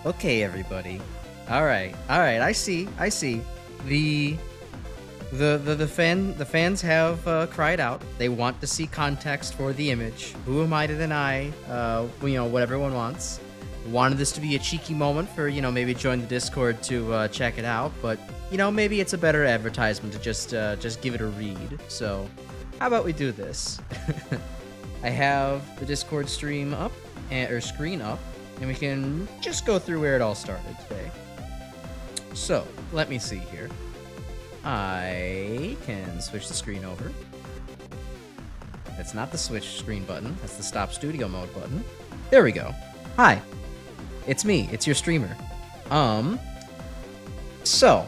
Okay, everybody. All right. I see. The fans have cried out. They want to see context for the image. Who am I to deny? What everyone wants. Wanted this to be a cheeky moment for maybe join the Discord to check it out, but maybe it's a better advertisement to just give it a read. So, how about we do this? I have the Discord stream up or screen up, and we can just go through where it all started today. So, let me see here. I can switch the screen over. That's not the switch screen button. That's the stop studio mode button. There we go. Hi. It's me. It's your streamer. So,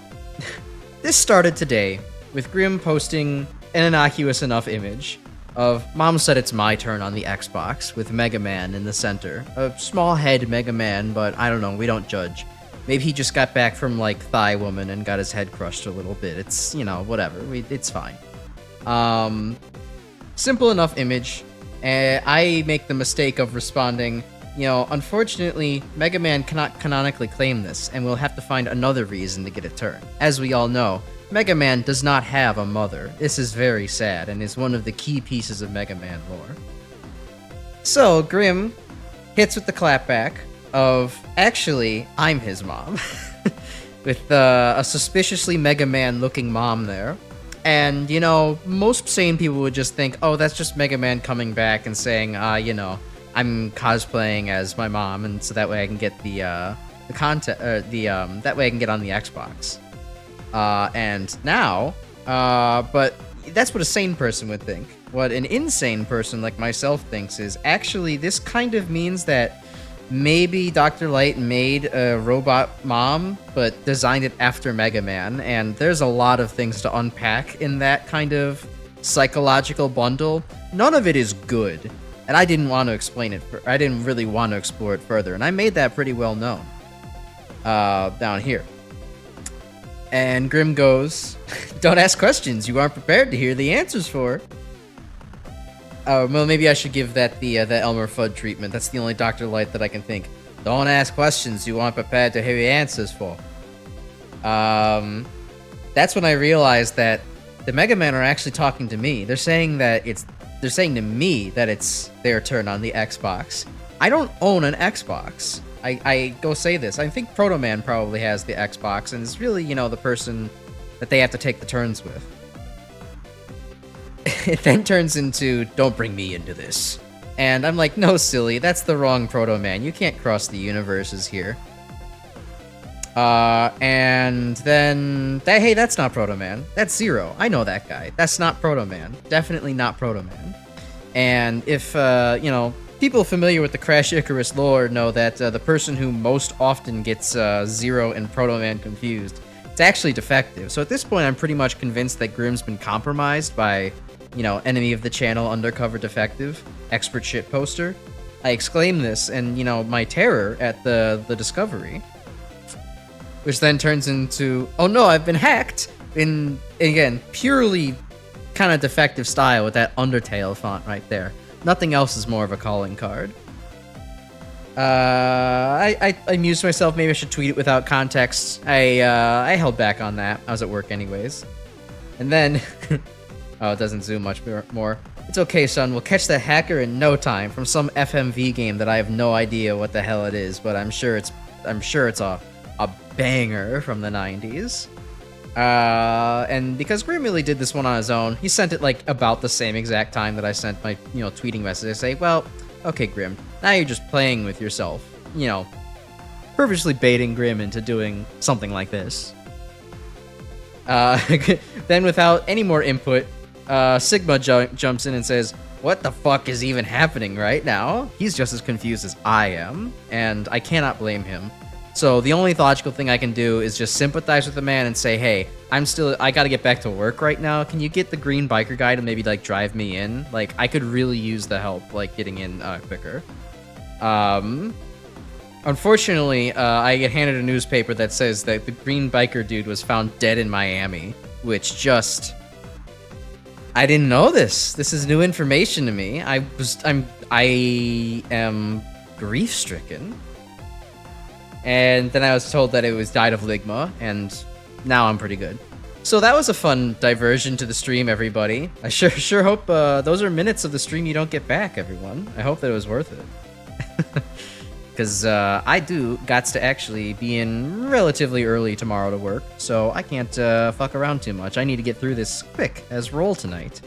this started today with Grim posting an innocuous enough image of Mom said it's my turn on the Xbox with Mega Man in the center. A small head Mega Man, but I don't know, we don't judge. Maybe he just got back from, like, Thigh Woman and got his head crushed a little bit. It's, whatever. It's fine. Simple enough image. I make the mistake of responding, unfortunately, Mega Man cannot canonically claim this, and we'll have to find another reason to get a turn. As we all know, Mega Man does not have a mother. This is very sad, and is one of the key pieces of Mega Man lore. So, Grim hits with the clapback of, actually, I'm his mom. With a suspiciously Mega Man-looking mom there. And, most sane people would just think, oh, that's just Mega Man coming back and saying, I'm cosplaying as my mom, and so that way I can get the content, that way I can get on the Xbox. And now, but that's what a sane person would think. What an insane person like myself thinks is, actually, this kind of means that maybe Dr. Light made a robot mom, but designed it after Mega Man, and there's a lot of things to unpack in that kind of psychological bundle. None of it is good, and I didn't want to explain it. I didn't really want to explore it further, and I made that pretty well known down here. And Grim goes, don't ask questions you aren't prepared to hear the answers for. Well, maybe I should give that the Elmer Fudd treatment. That's the only Dr. Light that I can think. Don't ask questions you aren't prepared to hear the answers for. That's when I realized that the Mega Men are actually talking to me. They're saying to me that it's their turn on the Xbox. I don't own an Xbox. I go say this. I think Proto Man probably has the Xbox, and is really, the person that they have to take the turns with. It then turns into, don't bring me into this. And I'm like, no, silly, that's the wrong Proto Man. You can't cross the universes here. And then, hey, that's not Proto Man. That's Zero. I know that guy. That's not Proto Man. Definitely not Proto Man. And if, people familiar with the Crash Icarus lore know that the person who most often gets Zero and Proto Man confused, it's actually Defective. So at this point, I'm pretty much convinced that Grim's been compromised by, enemy of the channel, undercover Defective, expert shit poster. I exclaim this, and, my terror at the discovery, which then turns into, oh no, I've been hacked, in, again, purely kind of Defective style with that Undertale font right there. Nothing else is more of a calling card. I amused myself. Maybe I should tweet it without context. I held back on that. I was at work anyways. And then, oh, it doesn't zoom much more. It's okay, son. We'll catch that hacker in no time from some FMV game that I have no idea what the hell it is, but I'm sure it's a banger from the 90s. And because Grim really did this one on his own, he sent it like about the same exact time that I sent my, tweeting message. I say, well, okay, Grim, now you're just playing with yourself, purposely baiting Grim into doing something like this. Then without any more input, Sigma jumps in and says, what the fuck is even happening right now? He's just as confused as I am, and I cannot blame him. So the only logical thing I can do is just sympathize with the man and say, hey, I gotta get back to work right now. Can you get the green biker guy to maybe, like, drive me in? Like, I could really use the help, like, getting in, quicker. Unfortunately, I get handed a newspaper that says that the green biker dude was found dead in Miami, which just... I didn't know this. This is new information to me. I am grief-stricken. And then I was told that it was died of ligma, and now I'm pretty good. So that was a fun diversion to the stream, everybody. I sure hope those are minutes of the stream you don't get back, everyone. I hope that it was worth it. Because I do gots to actually be in relatively early tomorrow to work, so I can't fuck around too much. I need to get through this quick as roll tonight.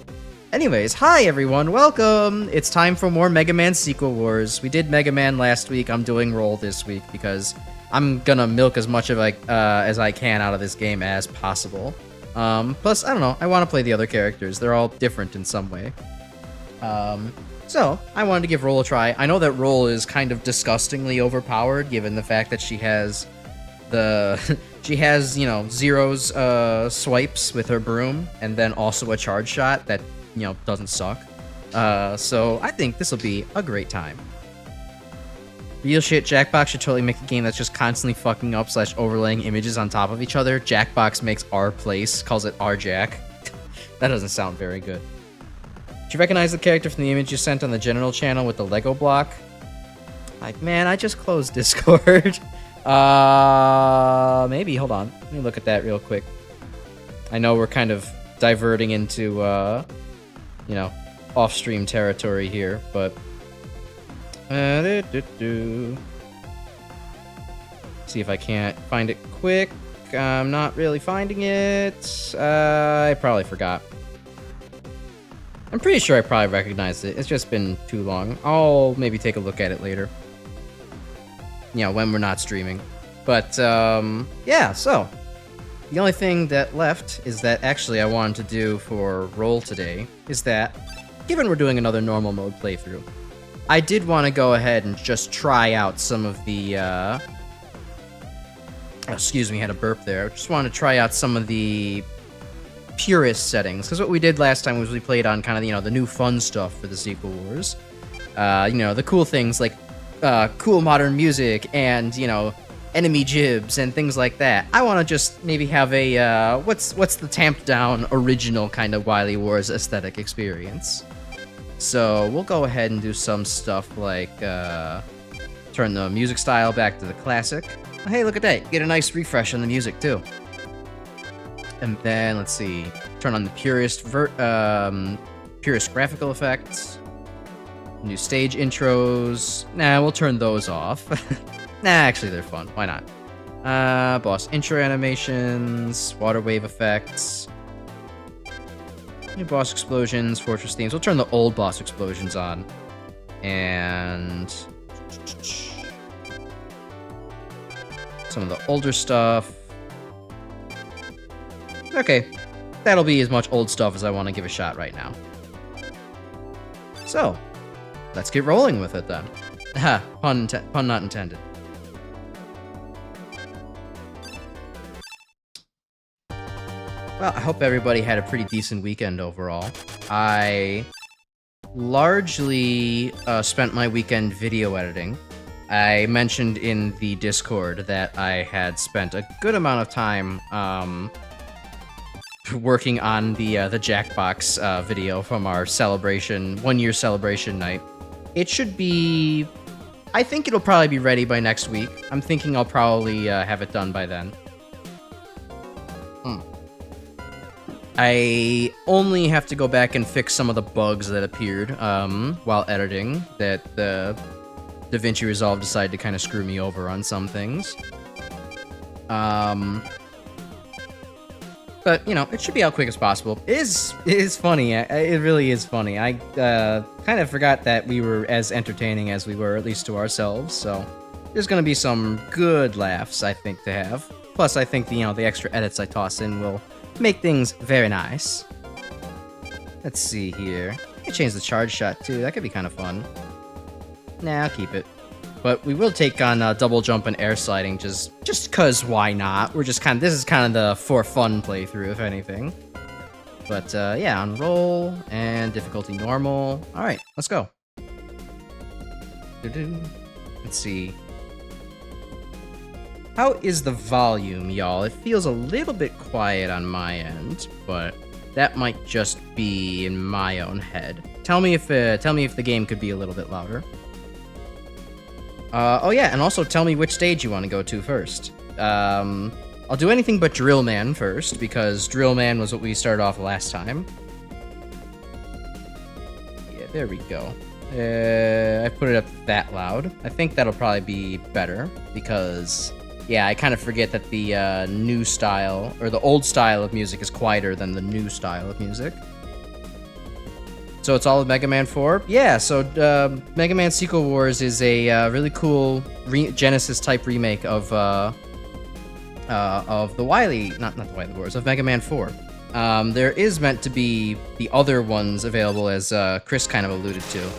Anyways, hi everyone, welcome! It's time for more Mega Man Sequel Wars. We did Mega Man last week, I'm doing roll this week because I'm gonna milk as much of as I can out of this game as possible. Plus, I don't know, I want to play the other characters. They're all different in some way. So, I wanted to give Roll a try. I know that Roll is kind of disgustingly overpowered, given the fact that she has she has, you know, Zero's swipes with her broom, and then also a charge shot that, you know, doesn't suck. So I think this will be a great time. Real shit, Jackbox should totally make a game that's just constantly fucking up / overlaying images on top of each other. Jackbox makes our place, calls it our Jack. That doesn't sound very good. Did you recognize the character from the image you sent on the general channel with the Lego block? Like, man, I just closed Discord. Maybe, hold on. Let me look at that real quick. I know we're kind of diverting into, you know, off-stream territory here, but... See if I can't find it quick. I'm not really finding it. I probably forgot. I'm pretty sure I probably recognized it. It's just been too long. I'll maybe take a look at it later. You know, when we're not streaming. But, yeah, so... The only thing that left is that actually I wanted to do for Roll today is that, given we're doing another normal mode playthrough, I did want to go ahead and just try out some of the, excuse me, I had a burp there. Just want to try out some of the purist settings, because what we did last time was we played on kind of, you know, the new fun stuff for the Sequel Wars. You know, the cool things like cool modern music and, you know, enemy jibs and things like that. I want to just maybe have a, what's the tamped down original kind of Wily Wars aesthetic experience. So we'll go ahead and do some stuff like turn the music style back to the classic. Hey, look at that. Get a nice refresh on the music too. And then let's see, turn on the purest graphical effects. New stage intros. Nah, we'll turn those off. Nah, actually they're fun. Why not? Boss intro animations, water wave effects. New boss explosions, fortress themes. We'll turn the old boss explosions on. And some of the older stuff. Okay, that'll be as much old stuff as I want to give a shot right now. So, let's get rolling with it then. Ha, pun not intended. Well, I hope everybody had a pretty decent weekend overall. I largely spent my weekend video editing. I mentioned in the Discord that I had spent a good amount of time working on the Jackbox video from our celebration, 1 year celebration night. It should be... I think it'll probably be ready by next week. I'm thinking I'll probably have it done by then. I only have to go back and fix some of the bugs that appeared while editing that the DaVinci Resolve decided to kind of screw me over on some things. But, you know, it should be out quick as possible. It is funny. It really is funny. I kind of forgot that we were as entertaining as we were, at least to ourselves, so there's going to be some good laughs, I think, to have. Plus, I think, you know, the extra edits I toss in will make things very nice. Let's see here. I can change the charge shot, too. That could be kind of fun. Nah, I'll keep it. But we will take on double jump and air sliding, just cause why not? We're just kind of, this is kind of the for fun playthrough, if anything. But yeah, on roll and difficulty normal. All right, let's go. Let's see. How is the volume, y'all? It feels a little bit quiet on my end, but that might just be in my own head. Tell me if the game could be a little bit louder. Oh yeah, and also tell me which stage you want to go to first. I'll do anything but Drill Man first, because Drill Man was what we started off last time. Yeah, there we go. I put it up that loud. I think that'll probably be better, because, yeah, I kind of forget that the new style, or the old style of music is quieter than the new style of music. So it's all of Mega Man 4? Yeah, so Mega Man SEGA Wars is a really cool Genesis-type remake of the Wily... Not the Wily Wars, of Mega Man 4. There is meant to be the other ones available, as Chris kind of alluded to.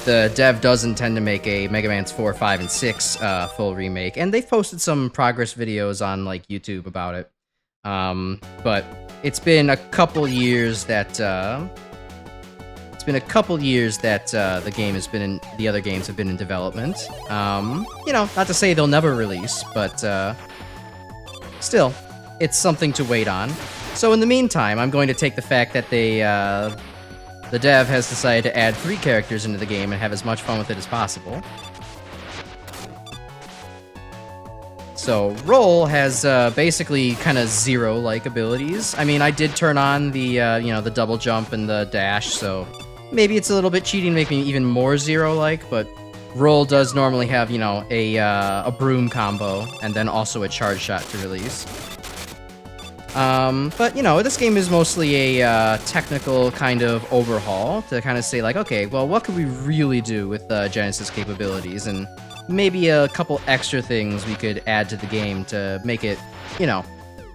The dev does intend to make a Mega Man 4, 5, and 6 full remake, and they've posted some progress videos on like YouTube about it. But it's been a couple years that the other games have been in development. You know, not to say they'll never release, but still, it's something to wait on. So in the meantime, I'm going to take the fact that the dev has decided to add 3 characters into the game and have as much fun with it as possible. So, Roll has basically kind of zero-like abilities. I mean, I did turn on the, you know, the double jump and the dash, so maybe it's a little bit cheating to make me even more zero-like, but Roll does normally have, you know, a broom combo, and then also a charge shot to release. But, you know, this game is mostly a technical kind of overhaul to kind of say, like, okay, well, what could we really do with Genesis capabilities, and maybe a couple extra things we could add to the game to make it, you know,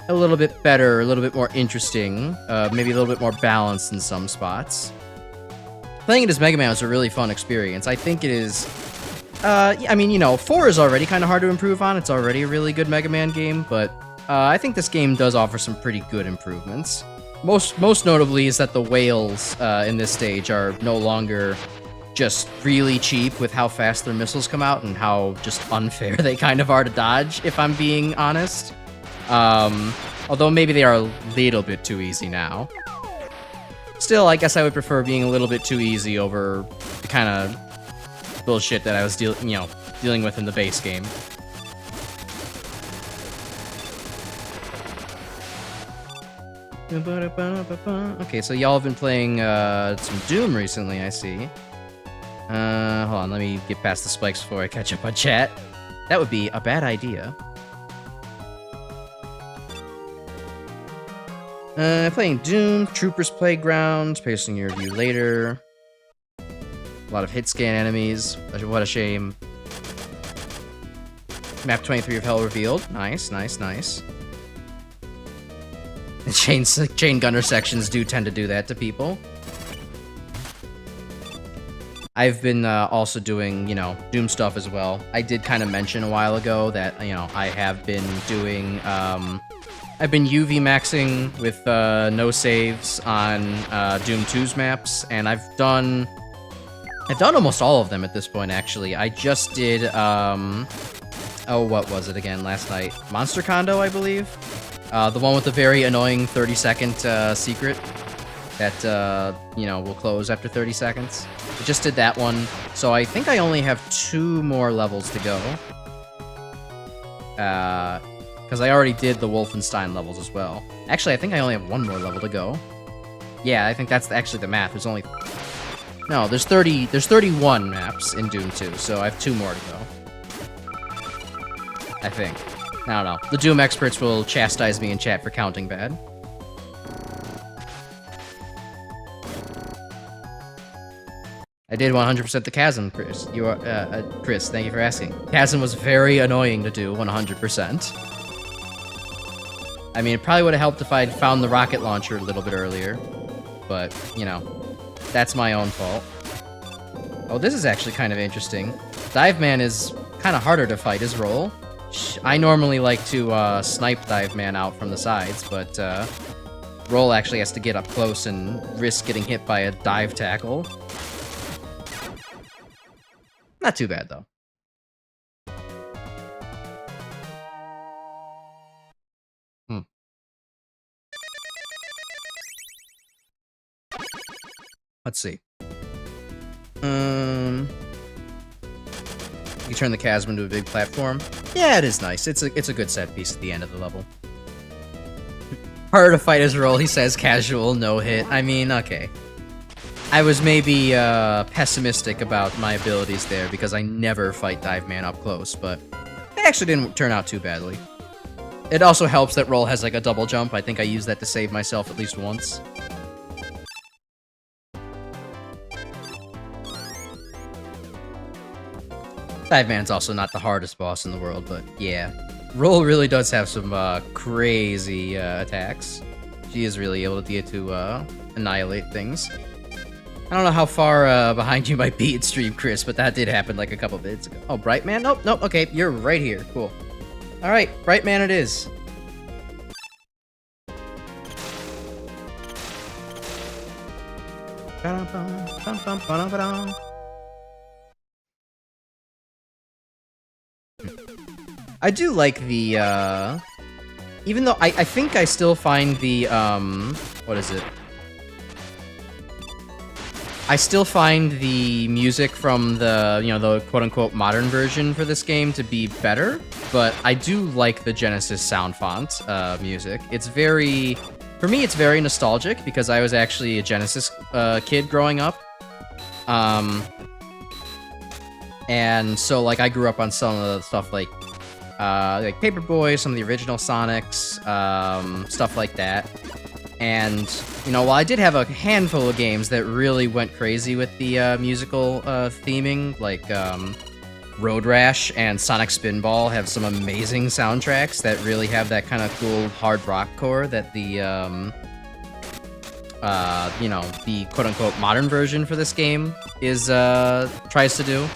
a little bit better, a little bit more interesting, maybe a little bit more balanced in some spots. Playing it as Mega Man was a really fun experience. I think it is... I mean, you know, 4 is already kind of hard to improve on. It's already a really good Mega Man game, but I think this game does offer some pretty good improvements. Most notably is that the whales in this stage are no longer just really cheap with how fast their missiles come out and how just unfair they kind of are to dodge, if I'm being honest. Although maybe they are a little bit too easy now. Still, I guess I would prefer being a little bit too easy over the kind of bullshit that I was dealing with in the base game. Okay, so y'all have been playing some Doom recently, I see. Hold on, let me get past the spikes before I catch up on chat. That would be a bad idea. Playing Doom, Troopers Playground, pasting your review later. A lot of hit scan enemies, what a shame. Map 23 of Hell revealed. Nice, nice, nice. The chain gunner sections do tend to do that to people. I've been also doing, you know, Doom stuff as well. I did kind of mention a while ago that, you know, I have been doing, I've been UV maxing with no saves on Doom 2's maps, and I've done almost all of them at this point, actually. I just did, oh, what was it again last night? Monster Condo, I believe? The one with the very annoying 30-second secret that, you know, will close after 30 seconds. I just did that one, so I think I only have 2 more levels to go. Because I already did the Wolfenstein levels as well. Actually, I think I only have 1 more level to go. Yeah, I think that's actually the math. There's only... No, there's 31 maps in Doom 2, so I have 2 more to go. I think. I don't know. The Doom experts will chastise me in chat for counting bad. I did 100% the Chasm, Chris. You are, Chris, thank you for asking. Chasm was very annoying to do 100%. I mean, it probably would have helped if I'd found the rocket launcher a little bit earlier. But, you know, that's my own fault. Oh, this is actually kind of interesting. Dive Man is kind of harder to fight as Roll. I normally like to snipe Dive Man out from the sides, but Roll actually has to get up close and risk getting hit by a dive tackle. Not too bad, though. Let's see. You turn the chasm into a big platform. Yeah, it is nice. It's a good set piece at the end of the level. Harder to fight as Roll, he says, casual, no hit. I mean, okay. I was maybe pessimistic about my abilities there because I never fight Dive Man up close, but they actually didn't turn out too badly. It also helps that Roll has like a double jump. I think I used that to save myself at least once. Dive Man's also not the hardest boss in the world, but yeah. Roll really does have some crazy attacks. She is really able to annihilate things. I don't know how far behind you might be in stream, Chris, but that did happen like a couple minutes ago. Oh, Bright Man? Nope, nope, okay, you're right here. Cool. Alright, Bright Man it is. I do like the, even though I think I still find the, what is it? I still find the music from the, you know, the quote-unquote modern version for this game to be better, but I do like the Genesis sound font music. It's very, for me, it's very nostalgic because I was actually a Genesis kid growing up. And so, like, I grew up on some of the stuff like Paperboy, some of the original Sonics, stuff like that. And, you know, while I did have a handful of games that really went crazy with the musical theming, like Road Rash and Sonic Spinball have some amazing soundtracks that really have that kind of cool hard rock core that the, you know, the quote-unquote modern version for this game is, tries to do.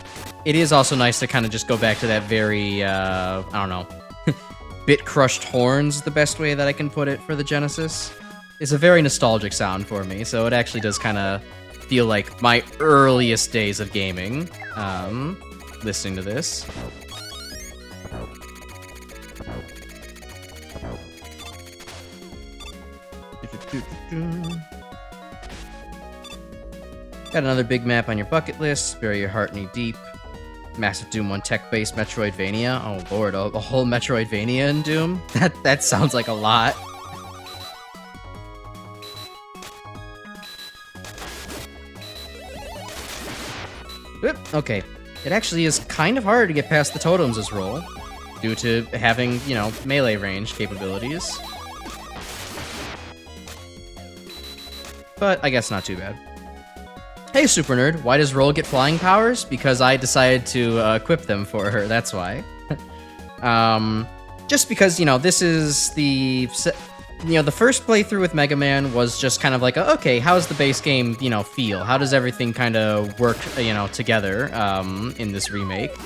It is also nice to kind of just go back to that very, I don't know, bit-crushed horns, the best way that I can put it for the Genesis. It's a very nostalgic sound for me, so it actually does kind of feel like my earliest days of gaming, listening to this. Got another big map on your bucket list, bury your heart knee deep. Massive Doom 1 tech-based Metroidvania. Oh lord, a whole Metroidvania in Doom? That sounds like a lot. Oop, okay. It actually is kind of hard to get past the totems as Roll, due to having, you know, melee range capabilities. But I guess not too bad. Hey, Super Nerd, why does Roll get flying powers? Because I decided to equip them for her, that's why. Just because, you know, this is the... You know, the first playthrough with Mega Man was just kind of like, okay, how's the base game, you know, feel? How does everything kind of work, you know, together in this remake?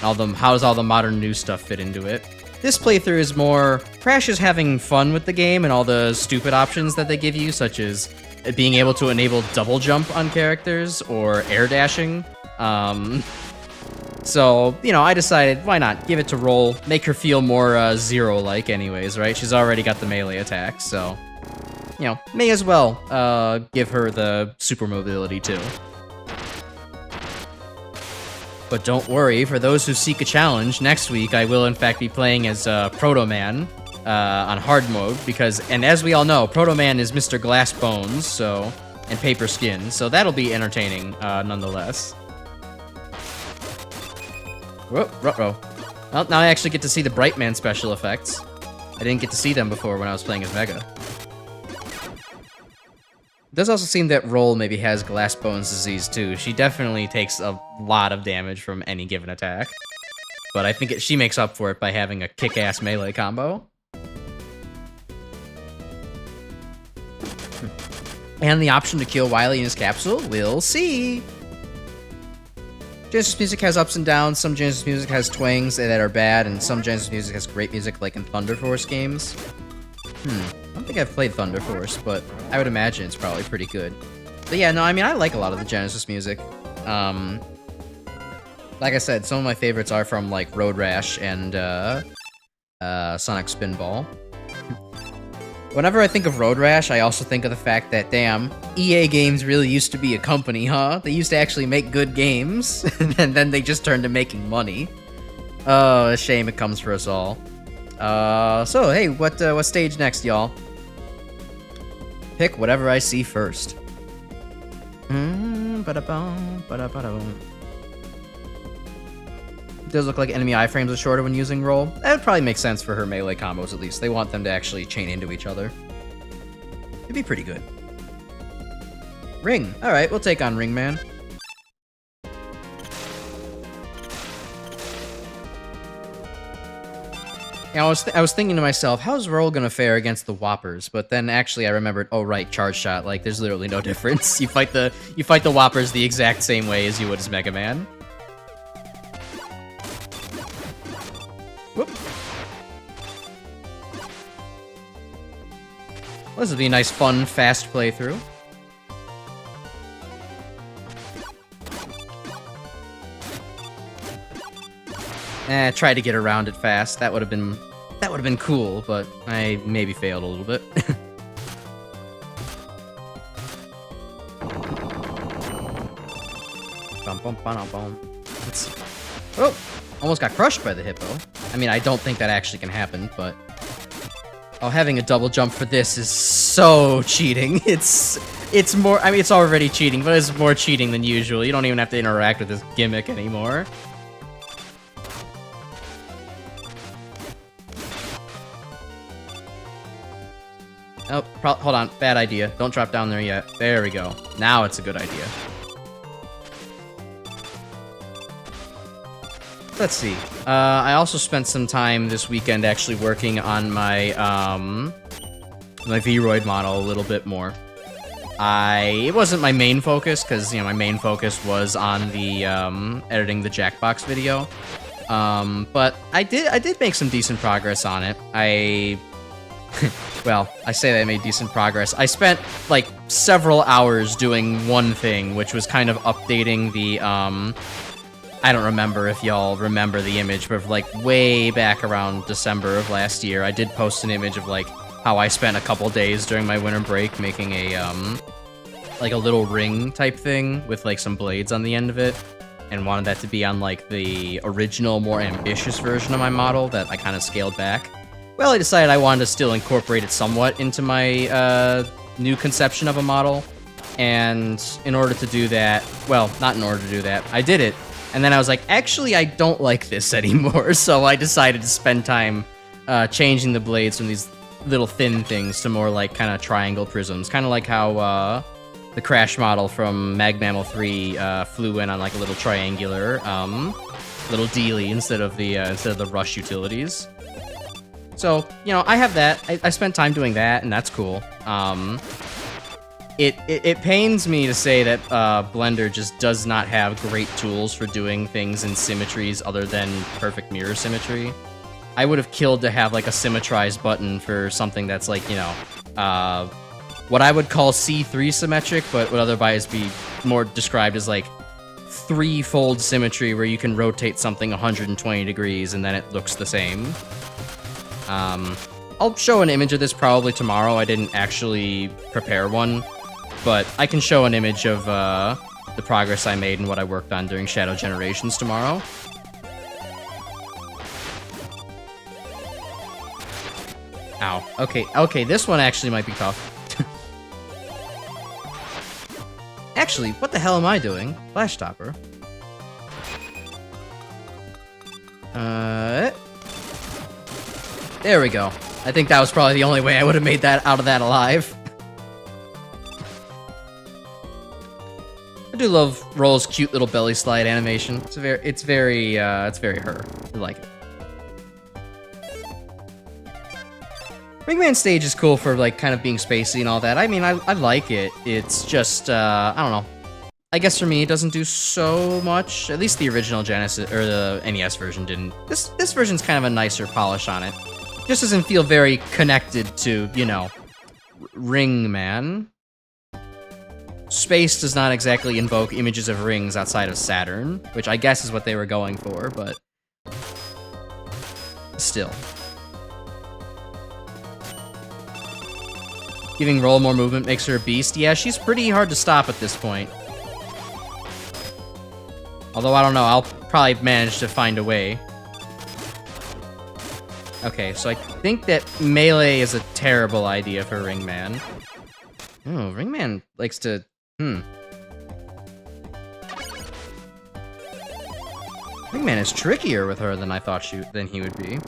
How does all the modern new stuff fit into it? This playthrough is more Crash is having fun with the game and all the stupid options that they give you, such as being able to enable double jump on characters or air dashing. So, you know, I decided, why not? Give it to Roll, make her feel more Zero-like anyways, right? She's already got the melee attacks, so, you know, may as well give her the super mobility too. But don't worry, for those who seek a challenge, next week I will in fact be playing as Proto Man on hard mode, because, and as we all know, Proto Man is Mr. Glass Bones, so, and Paper Skin, so that'll be entertaining nonetheless. Ruh-roh. Well, now I actually get to see the Bright Man special effects. I didn't get to see them before when I was playing as Mega. It does also seem that Roll maybe has Glass Bones disease too. She definitely takes a lot of damage from any given attack. But I think she makes up for it by having a kick-ass melee combo. And the option to kill Wily in his capsule? We'll see! Genesis music has ups and downs. Some Genesis music has twangs that are bad, and some Genesis music has great music, like in Thunder Force games. I don't think I've played Thunder Force, but I would imagine it's probably pretty good. But yeah, no, I mean, I like a lot of the Genesis music. Like I said, some of my favorites are from, like, Road Rash and Sonic Spinball. Whenever I think of Road Rash, I also think of the fact that, damn, EA Games really used to be a company, huh? They used to actually make good games, and then they just turned to making money. Oh, a shame it comes for us all. So, hey, what stage next, y'all? Pick whatever I see first. Ba-da-bum, ba-da-ba-da-bum. It does look like enemy iframes are shorter when using roll. That would probably make sense for her melee combos, at least. They want them to actually chain into each other. It'd be pretty good. Ring. Alright, we'll take on Ring Man. Yeah, I was thinking to myself, how's Roll gonna fare against the Whoppers? But then actually I remembered, oh right, Charge Shot. Like, there's literally no difference. You fight the Whoppers the exact same way as you would as Mega Man. Whoop. Well, this would be a nice, fun, fast playthrough. Tried to get around it fast. That would have been cool, but I maybe failed a little bit. Let's see. Oh, almost got crushed by the hippo. I mean, I don't think that actually can happen, but oh, having a double jump for this is so cheating. It's more. I mean, it's already cheating, but it's more cheating than usual. You don't even have to interact with this gimmick anymore. Oh, hold on. Bad idea. Don't drop down there yet. There we go. Now it's a good idea. Let's see. I also spent some time this weekend actually working on my, my Vroid model a little bit more. It wasn't my main focus, because, you know, my main focus was on the, editing the Jackbox video. But I did make some decent progress on it. Well, I say that I made decent progress. I spent, like, several hours doing one thing, which was kind of updating the, I don't remember if y'all remember the image, but, like, way back around December of last year, I did post an image of, like, how I spent a couple days during my winter break making a, like, a little ring type thing with, like, some blades on the end of it, and wanted that to be on, like, the original, more ambitious version of my model that I kind of scaled back. Well, I decided I wanted to still incorporate it somewhat into my new conception of a model, and in order to do that, well, not in order to do that, I did it, and then I was like, actually, I don't like this anymore, so I decided to spend time changing the blades from these little thin things to more like kind of triangle prisms, kind of like how the Crash model from Mag Mammal 3 flew in on like a little triangular little dealie instead of the Rush utilities. So, you know, I have that. I spent time doing that, and that's cool. It pains me to say that Blender just does not have great tools for doing things in symmetries other than perfect mirror symmetry. I would have killed to have, like, a symmetrized button for something that's, like, you know, what I would call C3 symmetric, but would otherwise be more described as, like, three-fold symmetry where you can rotate something 120 degrees and then it looks the same. I'll show an image of this probably tomorrow. I didn't actually prepare one, but I can show an image of the progress I made and what I worked on during Shadow Generations tomorrow. Ow. Okay, this one actually might be tough. Actually, what the hell am I doing? Flash Topper. There we go. I think that was probably the only way I would have made that out of that alive. I do love Roll's cute little belly slide animation. It's very her. I like it. Ringman stage is cool for like kind of being spacey and all that. I mean, I like it. It's just I don't know. I guess for me, it doesn't do so much. At least the original Genesis or the NES version didn't. This version's kind of a nicer polish on it. Just doesn't feel very connected to, you know, Ringman. Space does not exactly invoke images of rings outside of Saturn, which I guess is what they were going for, but still. Giving Roll more movement makes her a beast. Yeah, she's pretty hard to stop at this point. Although, I don't know, I'll probably manage to find a way. Okay, so I think that melee is a terrible idea for Ringman. Oh, Ringman likes to... Ringman is trickier with her than I thought than he would be.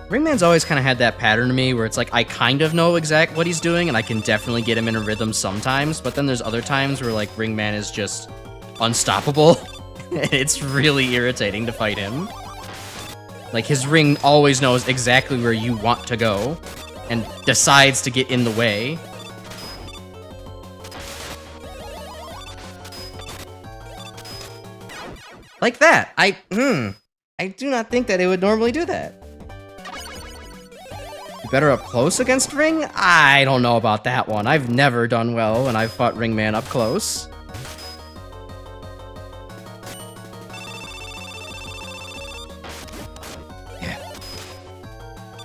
Ringman's always kind of had that pattern to me where it's like, I kind of know exactly what he's doing, and I can definitely get him in a rhythm sometimes, but then there's other times where, like, Ringman is just unstoppable. It's really irritating to fight him. Like, his ring always knows exactly where you want to go, and decides to get in the way. Like that. I do not think that it would normally do that. Better up close against Ring? I don't know about that one. I've never done well when I've fought Ringman up close. Yeah.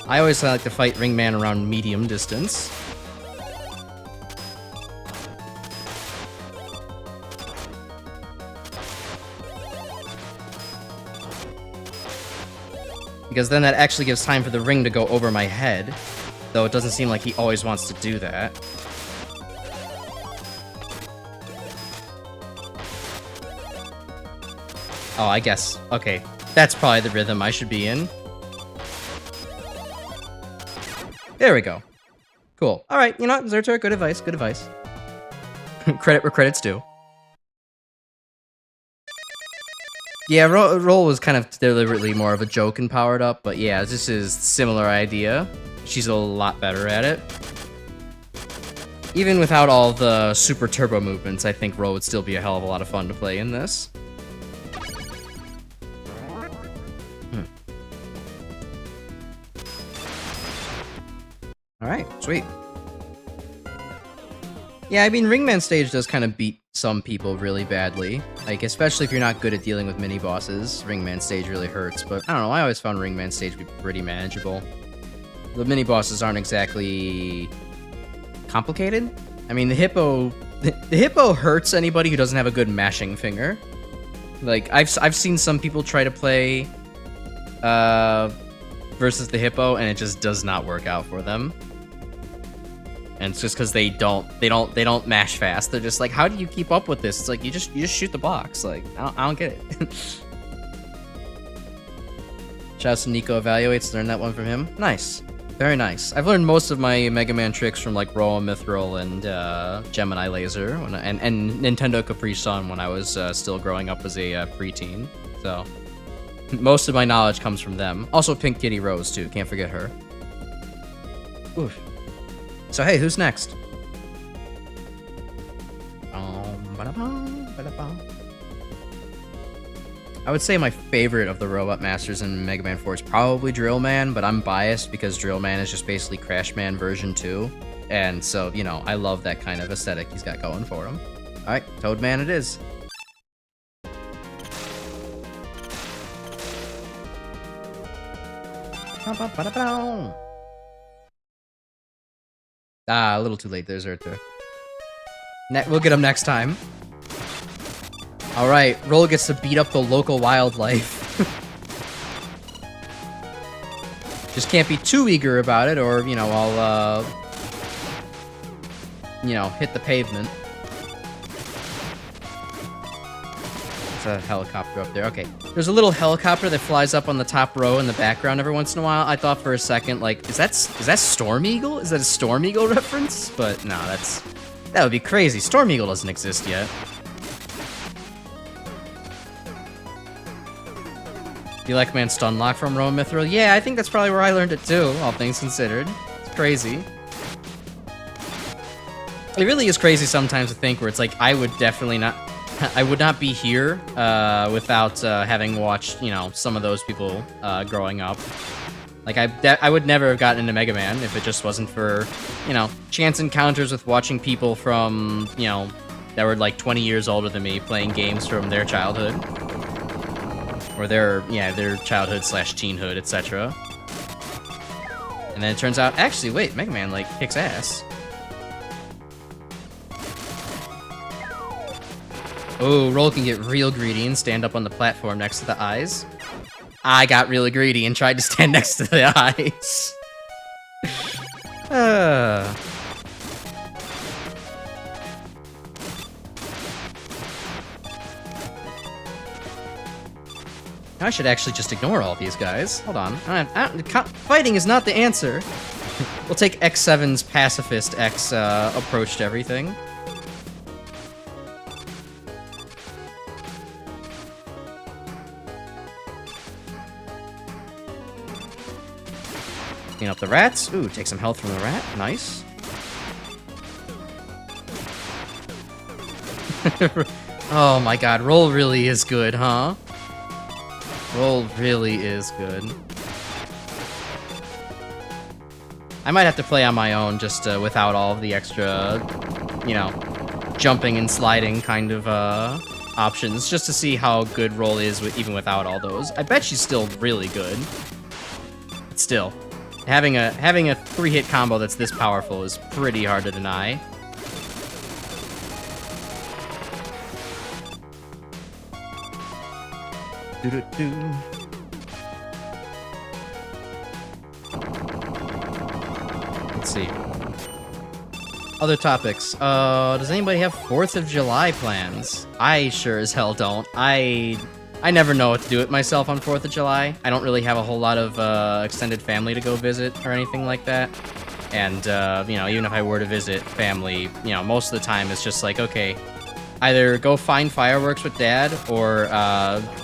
I always like to fight Ringman around medium distance. Because then that actually gives time for the ring to go over my head. Though it doesn't seem like he always wants to do that. Oh, I guess. Okay. That's probably the rhythm I should be in. There we go. Cool. Alright, you know what? Zertur, good advice, good advice. Credit where credit's due. Yeah, Roll was kind of deliberately more of a joke and powered up, but yeah, this is similar idea. She's a lot better at it. Even without all the super turbo movements, I think Roll would still be a hell of a lot of fun to play in this. Alright, sweet. Yeah, I mean, Ringman stage does kind of beat some people really badly. Like, especially if you're not good at dealing with mini-bosses, Ringman stage really hurts, but I don't know, I always found Ringman stage to be pretty manageable. The mini-bosses aren't exactly complicated. I mean, the hippo hurts anybody who doesn't have a good mashing finger. Like, I've seen some people try to play versus the hippo, and it just does not work out for them. And it's just because they don't mash fast. They're just like, how do you keep up with this? It's like you just shoot the blocks. Like, I don't get it. Shouts to Nico Evaluates. Learned that one from him. Nice, very nice. I've learned most of my Mega Man tricks from like Roa Mithril and Gemini Laser, and Nintendo Capri Sun when I was still growing up as a preteen. So most of my knowledge comes from them. Also, Pink Kitty Rose too. Can't forget her. Oof. So hey, who's next? I would say my favorite of the Robot Masters in Mega Man 4 is probably Drill Man, but I'm biased because Drill Man is just basically Crash Man version 2. And so, you know, I love that kind of aesthetic he's got going for him. Alright, Toad Man it is. Ah, a little too late. There's Earther. We'll get him next time. Alright, Roll gets to beat up the local wildlife. Just can't be too eager about it, or, you know, I'll, you know, hit the pavement. There's a helicopter up there. Okay. There's a little helicopter that flies up on the top row in the background every once in a while. I thought for a second, like, is that Storm Eagle? Is that a Storm Eagle reference? But no, that would be crazy. Storm Eagle doesn't exist yet. Do you like Man Stunlock from Roa Mithril? Yeah, I think that's probably where I learned it too, all things considered. It's crazy. It really is crazy sometimes to think where it's like, I would not be here without having watched, you know, some of those people growing up. Like, I would never have gotten into Mega Man if it just wasn't for, you know, chance encounters with watching people from, you know, that were like 20 years older than me playing games from their childhood. Or their childhood / teenhood, etc. And And then it turns out, actually, wait, Mega Man, like, kicks ass. Oh, Roll can get real greedy and stand up on the platform next to the eyes. I got really greedy and tried to stand next to the eyes. I should actually just ignore all these guys. Hold on. Fighting is not the answer. We'll take X7's pacifist X approach to everything. Clean up the rats. Ooh, take some health from the rat. Nice. Oh my god, Roll really is good, huh? Roll really is good. I might have to play on my own just without all of the extra, you know, jumping and sliding kind of options, just to see how good Roll is even without all those. I bet she's still really good. But still, having a 3-hit combo that's this powerful is pretty hard to deny. Let's see. Other topics. Does anybody have 4th of July plans? I sure as hell don't. I never know what to do with myself on 4th of July. I don't really have a whole lot of extended family to go visit or anything like that. And, you know, even if I were to visit family, you know, most of the time it's just like, okay, either go find fireworks with dad or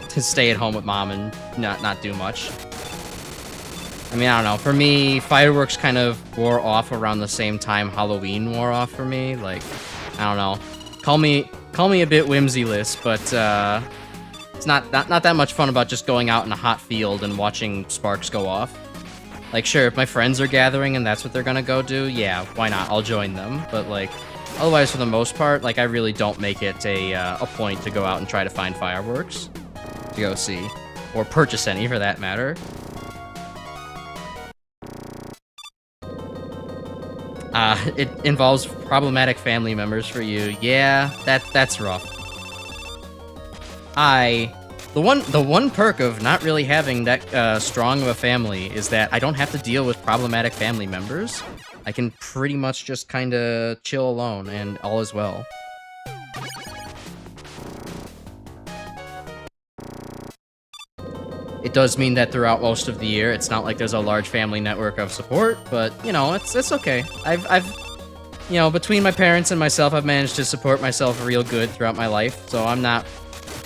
to stay at home with mom and not do much. I mean, I don't know. For me, fireworks kind of wore off around the same time Halloween wore off for me. Like, I don't know. Call me a bit whimsyless, but it's not that much fun about just going out in a hot field and watching sparks go off. Like, sure, if my friends are gathering and that's what they're gonna go do, yeah, why not? I'll join them. But like, otherwise, for the most part, like, I really don't make it a point to go out and try to find fireworks to go see, or purchase any for that matter. It involves problematic family members for you. Yeah, that's rough. The one perk of not really having that strong of a family is that I don't have to deal with problematic family members. I can pretty much just kind of chill alone, and all is well. It does mean that throughout most of the year, it's not like there's a large family network of support, but, you know, it's okay. I've you know, between my parents and myself, I've managed to support myself real good throughout my life, so I'm not,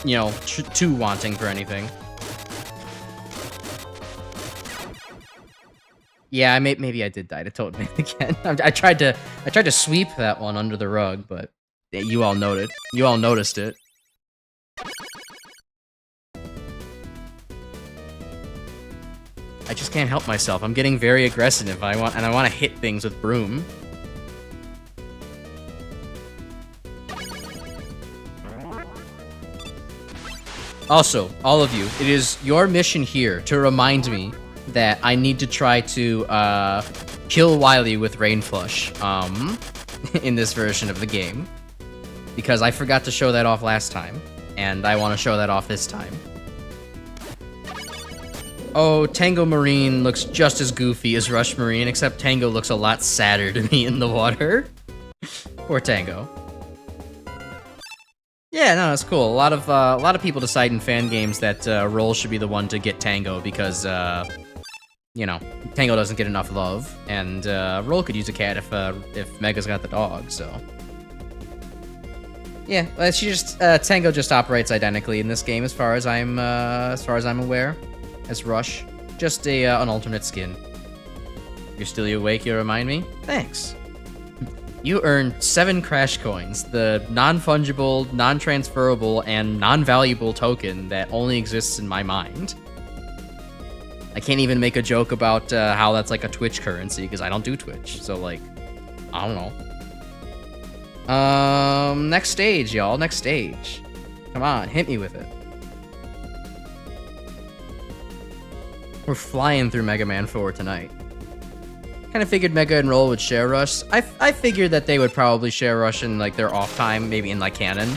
you know, too wanting for anything. Yeah, maybe I did die to Toad Man again. I tried to sweep that one under the rug, but you all noted. You all noticed it. I just can't help myself. I'm getting very aggressive. I want to hit things with broom. Also, all of you, it is your mission here to remind me that I need to try to kill Wily with Rain Flush in this version of the game, because I forgot to show that off last time, and I want to show that off this time. Oh, Tango Marine looks just as goofy as Rush Marine, except Tango looks a lot sadder to me in the water. Poor Tango. Yeah, no, it's cool. A lot of people decide in fan games that Roll should be the one to get Tango because, you know, Tango doesn't get enough love, and Roll could use a cat if Mega's got the dog. So, yeah, Tango just operates identically in this game, as far as I'm aware, as Rush. Just an alternate skin. You're still awake, you remind me? Thanks. You earned 7 Crash Coins, the non-fungible, non-transferable, and non-valuable token that only exists in my mind. I can't even make a joke about how that's like a Twitch currency, because I don't do Twitch, so like, I don't know. Next stage, y'all, next stage. Come on, hit me with it. We're flying through Mega Man 4 tonight. Kind of figured Mega and Roll would share Rush. I figured that they would probably share Rush in like their off time, maybe in like canon.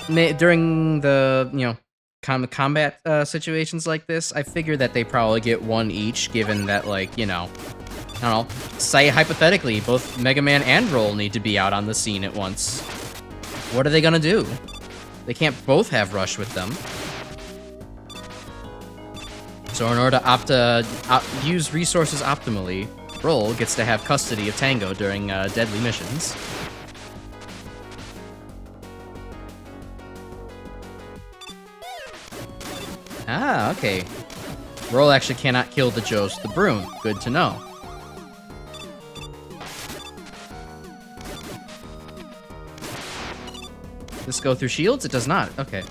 During the combat situations like this, I figured that they probably get one each, given that like I don't know, say hypothetically both Mega Man and Roll need to be out on the scene at once. What are they gonna do? They can't both have Rush with them. So in order to use resources optimally, Roll gets to have custody of Tango during deadly missions. Ah, okay. Roll actually cannot kill the Joes with the broom. Good to know. Does this go through shields? It does not. Okay.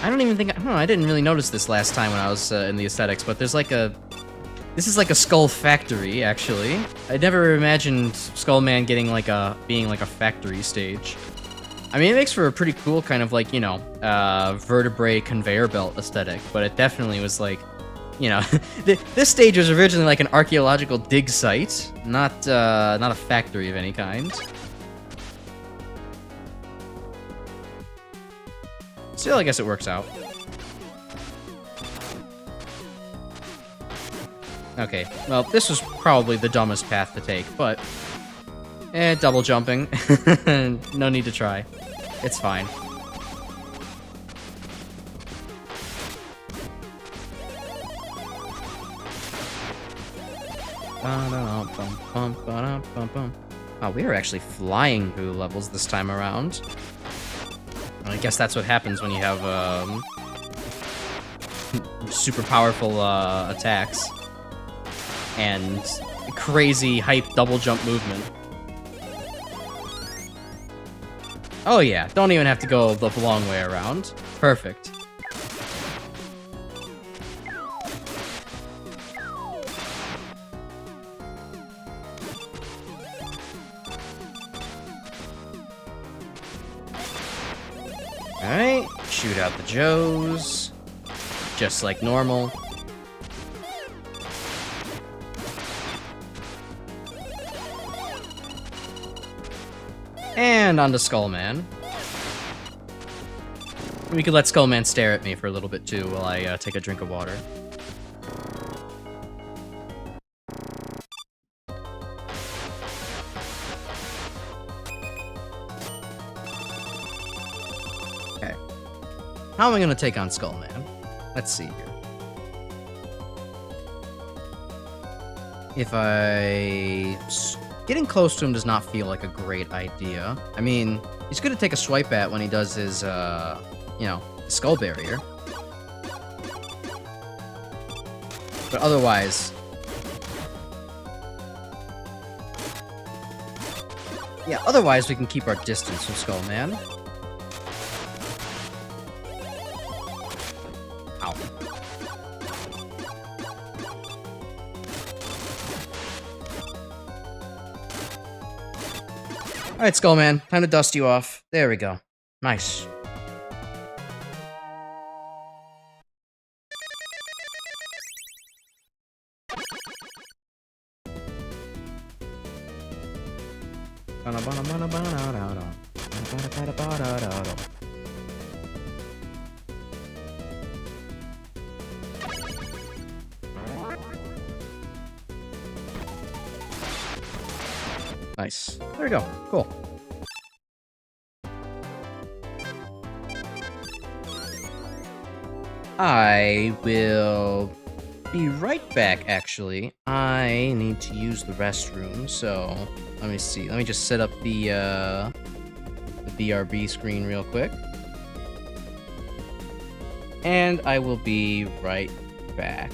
I don't even think... I didn't really notice this last time when I was in the aesthetics, but there's like a... This is like a skull factory, actually. I never imagined Skullman getting like being like a factory stage. I mean, it makes for a pretty cool kind of like, vertebrae conveyor belt aesthetic, but it definitely was like, this stage was originally like an archaeological dig site, not a factory of any kind. Still, I guess it works out. Okay, well, this was probably the dumbest path to take, but... double jumping. No need to try. It's fine. Oh, we are actually flying through levels this time around. I guess that's what happens when you have super powerful attacks and crazy hype double jump movement. Oh yeah, don't even have to go the long way around. Perfect. Alright, shoot out the Joes. Just like normal. And onto Skullman. We could let Skullman stare at me for a little bit too while I take a drink of water. Okay. How am I gonna take on Skullman? Let's see here. If getting close to him does not feel like a great idea. I mean, he's good to take a swipe at when he does his, skull barrier. But otherwise... Yeah, otherwise we can keep our distance from Skullman. Ow. Alright, Skullman. Time to dust you off. There we go. Nice. Nice. There we go. Cool. I will be right back, actually. I need to use the restroom, so let me see. Let me just set up the BRB screen real quick. And I will be right back.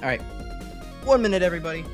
Alright. 1 minute, everybody.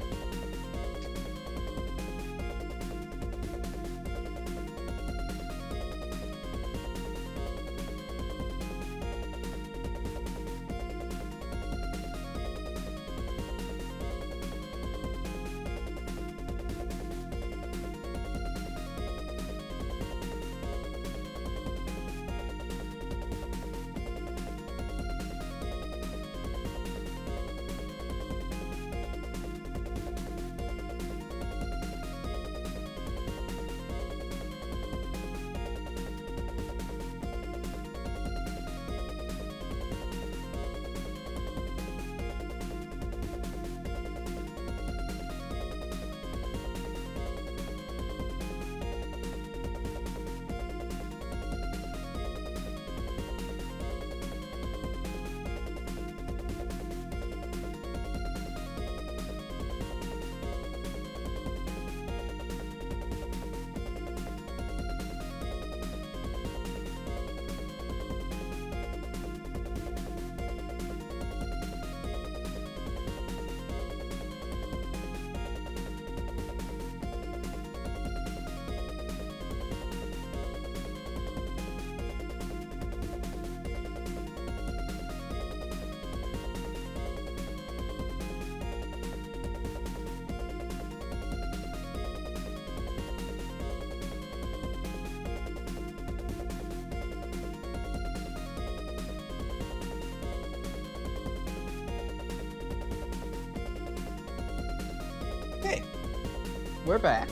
we're back.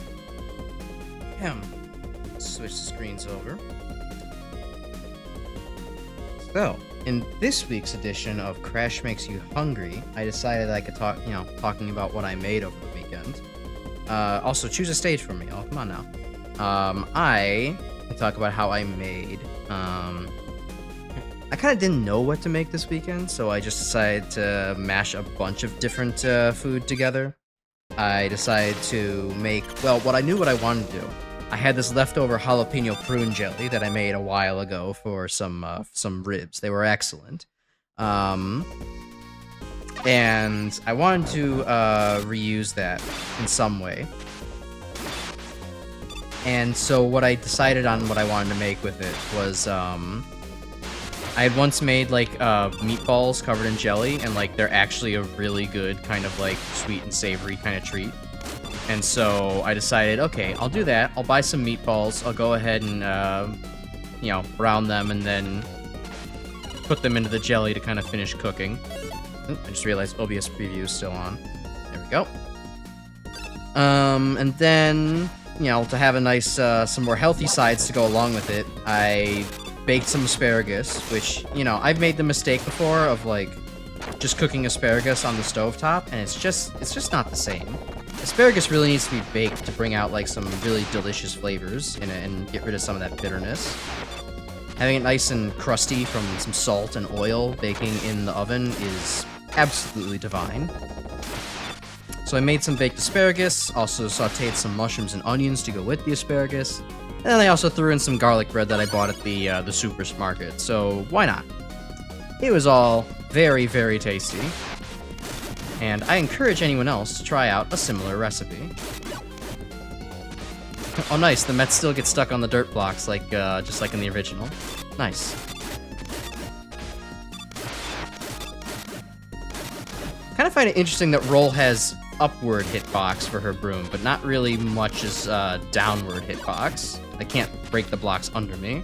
Switch the screens over. So, in this week's edition of Crash Makes You Hungry, I decided I could talk, talking about what I made over the weekend. Also, choose a stage for me. Oh, come on now. I can talk about how I made, I kind of didn't know what to make this weekend, so I just decided to mash a bunch of different food together. I decided to make, what I knew what I wanted to do. I had this leftover jalapeno prune jelly that I made a while ago for some ribs. They were excellent. And I wanted to reuse that in some way. And so what I decided on what I wanted to make with it was, I had once made, meatballs covered in jelly, and, they're actually a really good kind of, sweet and savory kind of treat. And so I decided, okay, I'll do that. I'll buy some meatballs. I'll go ahead and, brown them and then put them into the jelly to kind of finish cooking. I just realized OBS preview is still on. There we go. And then, to have a nice, some more healthy sides to go along with it, I baked some asparagus, which, I've made the mistake before of, just cooking asparagus on the stovetop, and it's just not the same. Asparagus really needs to be baked to bring out, some really delicious flavors in it and get rid of some of that bitterness. Having it nice and crusty from some salt and oil baking in the oven is absolutely divine. So I made some baked asparagus, also sauteed some mushrooms and onions to go with the asparagus, and then I also threw in some garlic bread that I bought at the supermarket, so why not? It was all very, very tasty. And I encourage anyone else to try out a similar recipe. Oh nice, the Mets still get stuck on the dirt blocks just like in the original. Nice. Kind of find it interesting that Roll has upward hitbox for her broom, but not really much as downward hitbox. I can't break the blocks under me.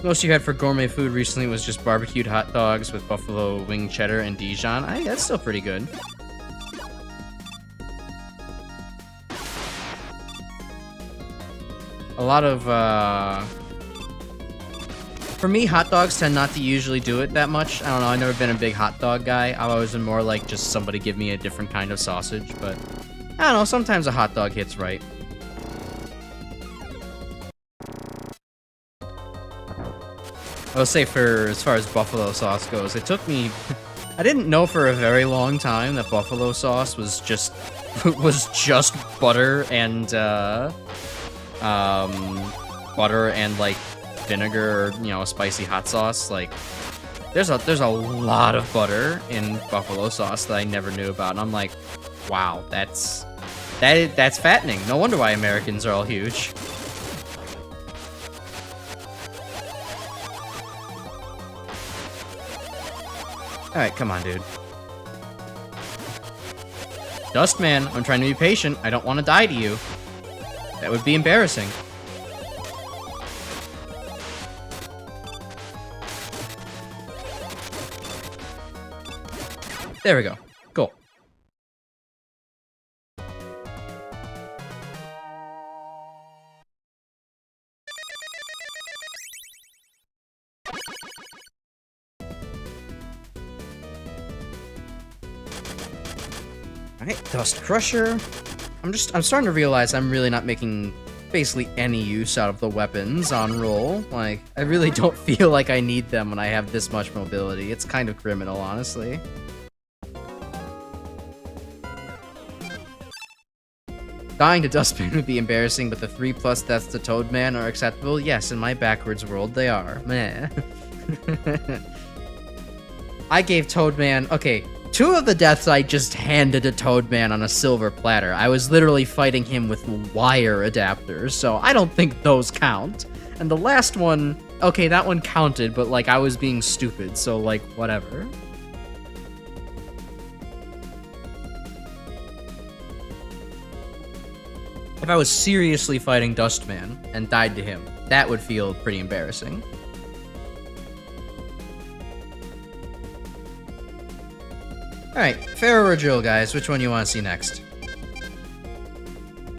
Most you had for gourmet food recently was just barbecued hot dogs with buffalo wing cheddar and Dijon. That's still pretty good. A lot of, for me, hot dogs tend not to usually do it that much. I don't know, I've never been a big hot dog guy. I've always been more like just somebody give me a different kind of sausage, but I don't know, sometimes a hot dog hits right. I'll say as far as buffalo sauce goes, it took me, I didn't know for a very long time that buffalo sauce was just butter and, vinegar or, a spicy hot sauce. There's a lot of butter in buffalo sauce that I never knew about, and I'm like, wow, that's fattening. No wonder why Americans are all huge. Alright, come on, dude. Dustman, I'm trying to be patient. I don't want to die to you. That would be embarrassing. There we go. Cool. Alright, Dust Crusher. I'm starting to realize I'm really not making basically any use out of the weapons on roll. I really don't feel like I need them when I have this much mobility. It's kind of criminal, honestly. Dying to Dustman would be embarrassing, but the 3+ deaths to Toadman are acceptable? Yes, in my backwards world, they are. Meh. I gave Toadman... Okay, 2 of the deaths I just handed to Toadman on a silver platter. I was literally fighting him with wire adapters, so I don't think those count. And the last one... Okay, that one counted, but, I was being stupid, so, whatever. If I was seriously fighting Dustman and died to him, that would feel pretty embarrassing. Alright, Pharaoh or Drill, guys. Which one you want to see next?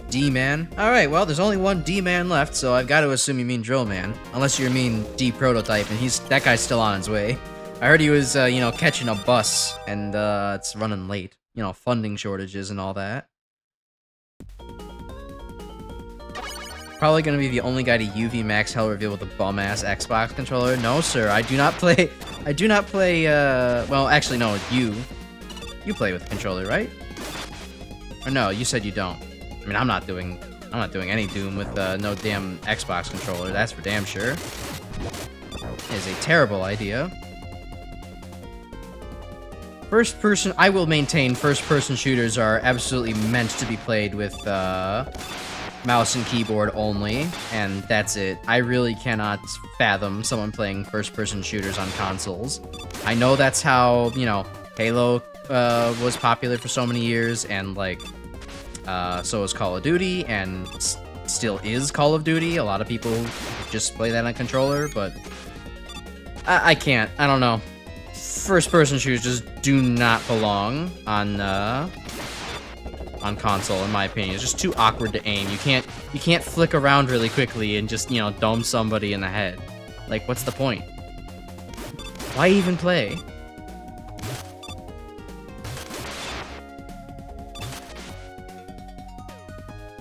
D-Man? Alright, well, there's only one D-Man left, so I've got to assume you mean Drill Man. Unless you mean D-Prototype, and that guy's still on his way. I heard he was, you know, catching a bus, and, it's running late. You know, funding shortages and all that. Probably gonna be the only guy to UV max hell reveal with a bum-ass Xbox controller. No, sir, I do not play, well, actually, no, you play with a controller, right? Or no, you said you don't. I mean, I'm not doing any Doom with, no damn Xbox controller, that's for damn sure. It is a terrible idea. I will maintain first-person shooters are absolutely meant to be played with, mouse and keyboard only, and that's it. I really cannot fathom someone playing first-person shooters on consoles. I know that's how, you know, Halo was popular for so many years, and, like, so was Call of Duty, and still is Call of Duty. A lot of people just play that on controller, but I can't. I don't know. First-person shooters just do not belong on console, in my opinion. It's just too awkward to aim. You can't flick around really quickly and just, you know, dome somebody in the head. Like, what's the point? Why even play?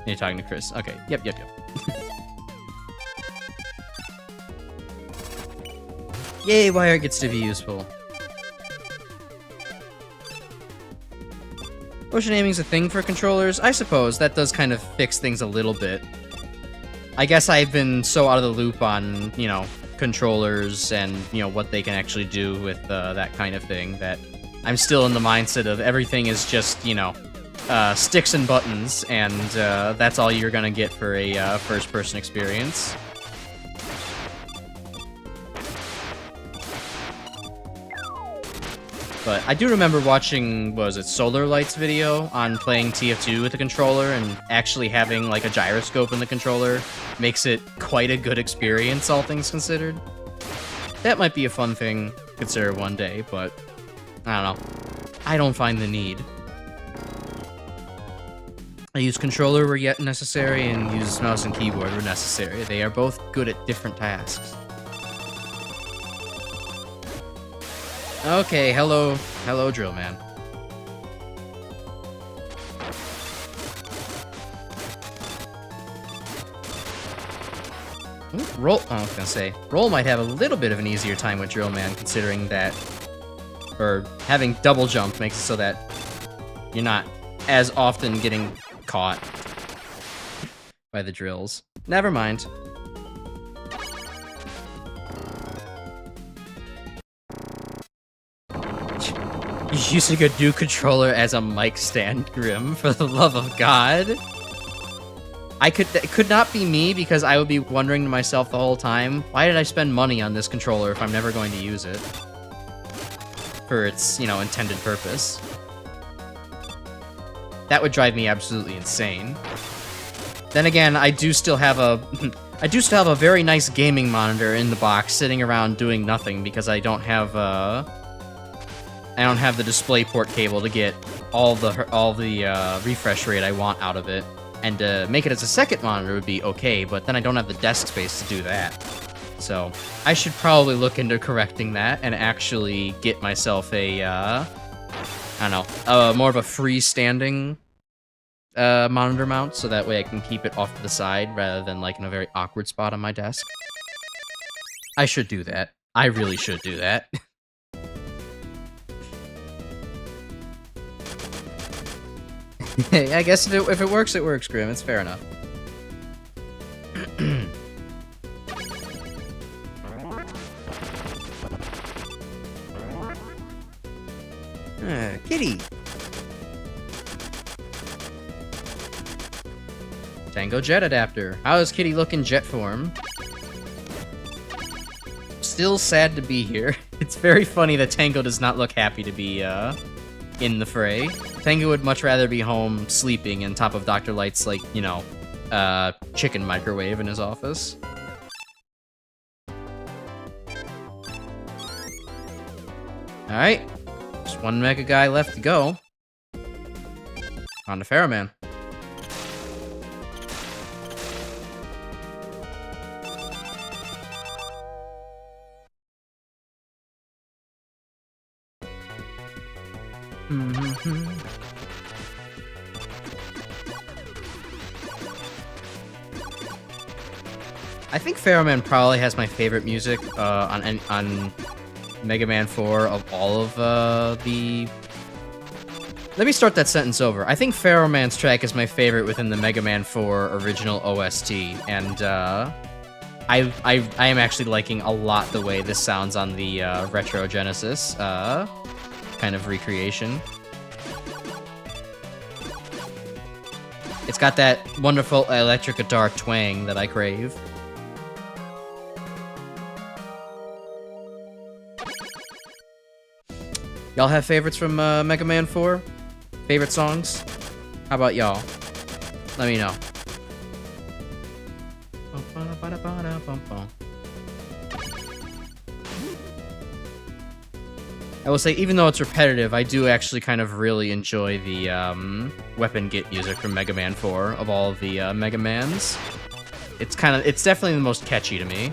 You're talking to Chris. Okay. Yep. Yay, wire gets to be useful. Motion aiming's a thing for controllers. I suppose that does kind of fix things a little bit. I guess I've been so out of the loop on, you know, controllers and, you know, what they can actually do with that kind of thing that I'm still in the mindset of everything is just, you know, sticks and buttons, and that's all you're gonna get for a first-person experience. But I do remember watching, what was it, Solar Light's video on playing TF2 with the controller, and actually having, like, a gyroscope in the controller makes it quite a good experience, all things considered. That might be a fun thing to consider one day, but I don't know. I don't find the need. I use controller where yet necessary, and use mouse and keyboard where necessary. They are both good at different tasks. Okay, hello, Drill Man. Ooh, Roll, I was gonna say, Roll might have a little bit of an easier time with Drill Man, considering that, or having double jump makes it so that you're not as often getting caught by the drills. Never mind. You're using a new controller as a mic stand, Grim, for the love of God. It could not be me, because I would be wondering to myself the whole time, why did I spend money on this controller if I'm never going to use it? For its, you know, intended purpose. That would drive me absolutely insane. Then again, I do still have a very nice gaming monitor in the box sitting around doing nothing, because I don't have the DisplayPort cable to get all the refresh rate I want out of it. And to make it as a second monitor would be okay, but then I don't have the desk space to do that. So I should probably look into correcting that and actually get myself a, I don't know, more of a freestanding monitor mount, so that way I can keep it off to the side rather than like in a very awkward spot on my desk. I should do that. I really should do that. I guess if it works, it works, Grim. It's fair enough. Kitty! Tango Jet Adapter. How is Kitty looking jet form? Still sad to be here. It's very funny that Tango does not look happy to be, in the fray. Tango would much rather be home sleeping on top of Dr. Light's, like, you know, chicken microwave in his office. Alright. Just One Mega Guy left to go. On to Pharaoh Man. I think Pharaoh Man probably has my favorite music on Mega Man 4 of all of the... Let me start that sentence over. I think Pharaoh Man's track is my favorite within the Mega Man 4 original OST, and I am actually liking a lot the way this sounds on the Retro Genesis kind of recreation. It's got that wonderful electric guitar twang that I crave. Y'all have favorites from Mega Man 4? Favorite songs? How about y'all? Let me know. I will say, even though it's repetitive, I do actually kind of really enjoy the weapon get music from Mega Man 4 of all of the Mega Mans. It's definitely the most catchy to me.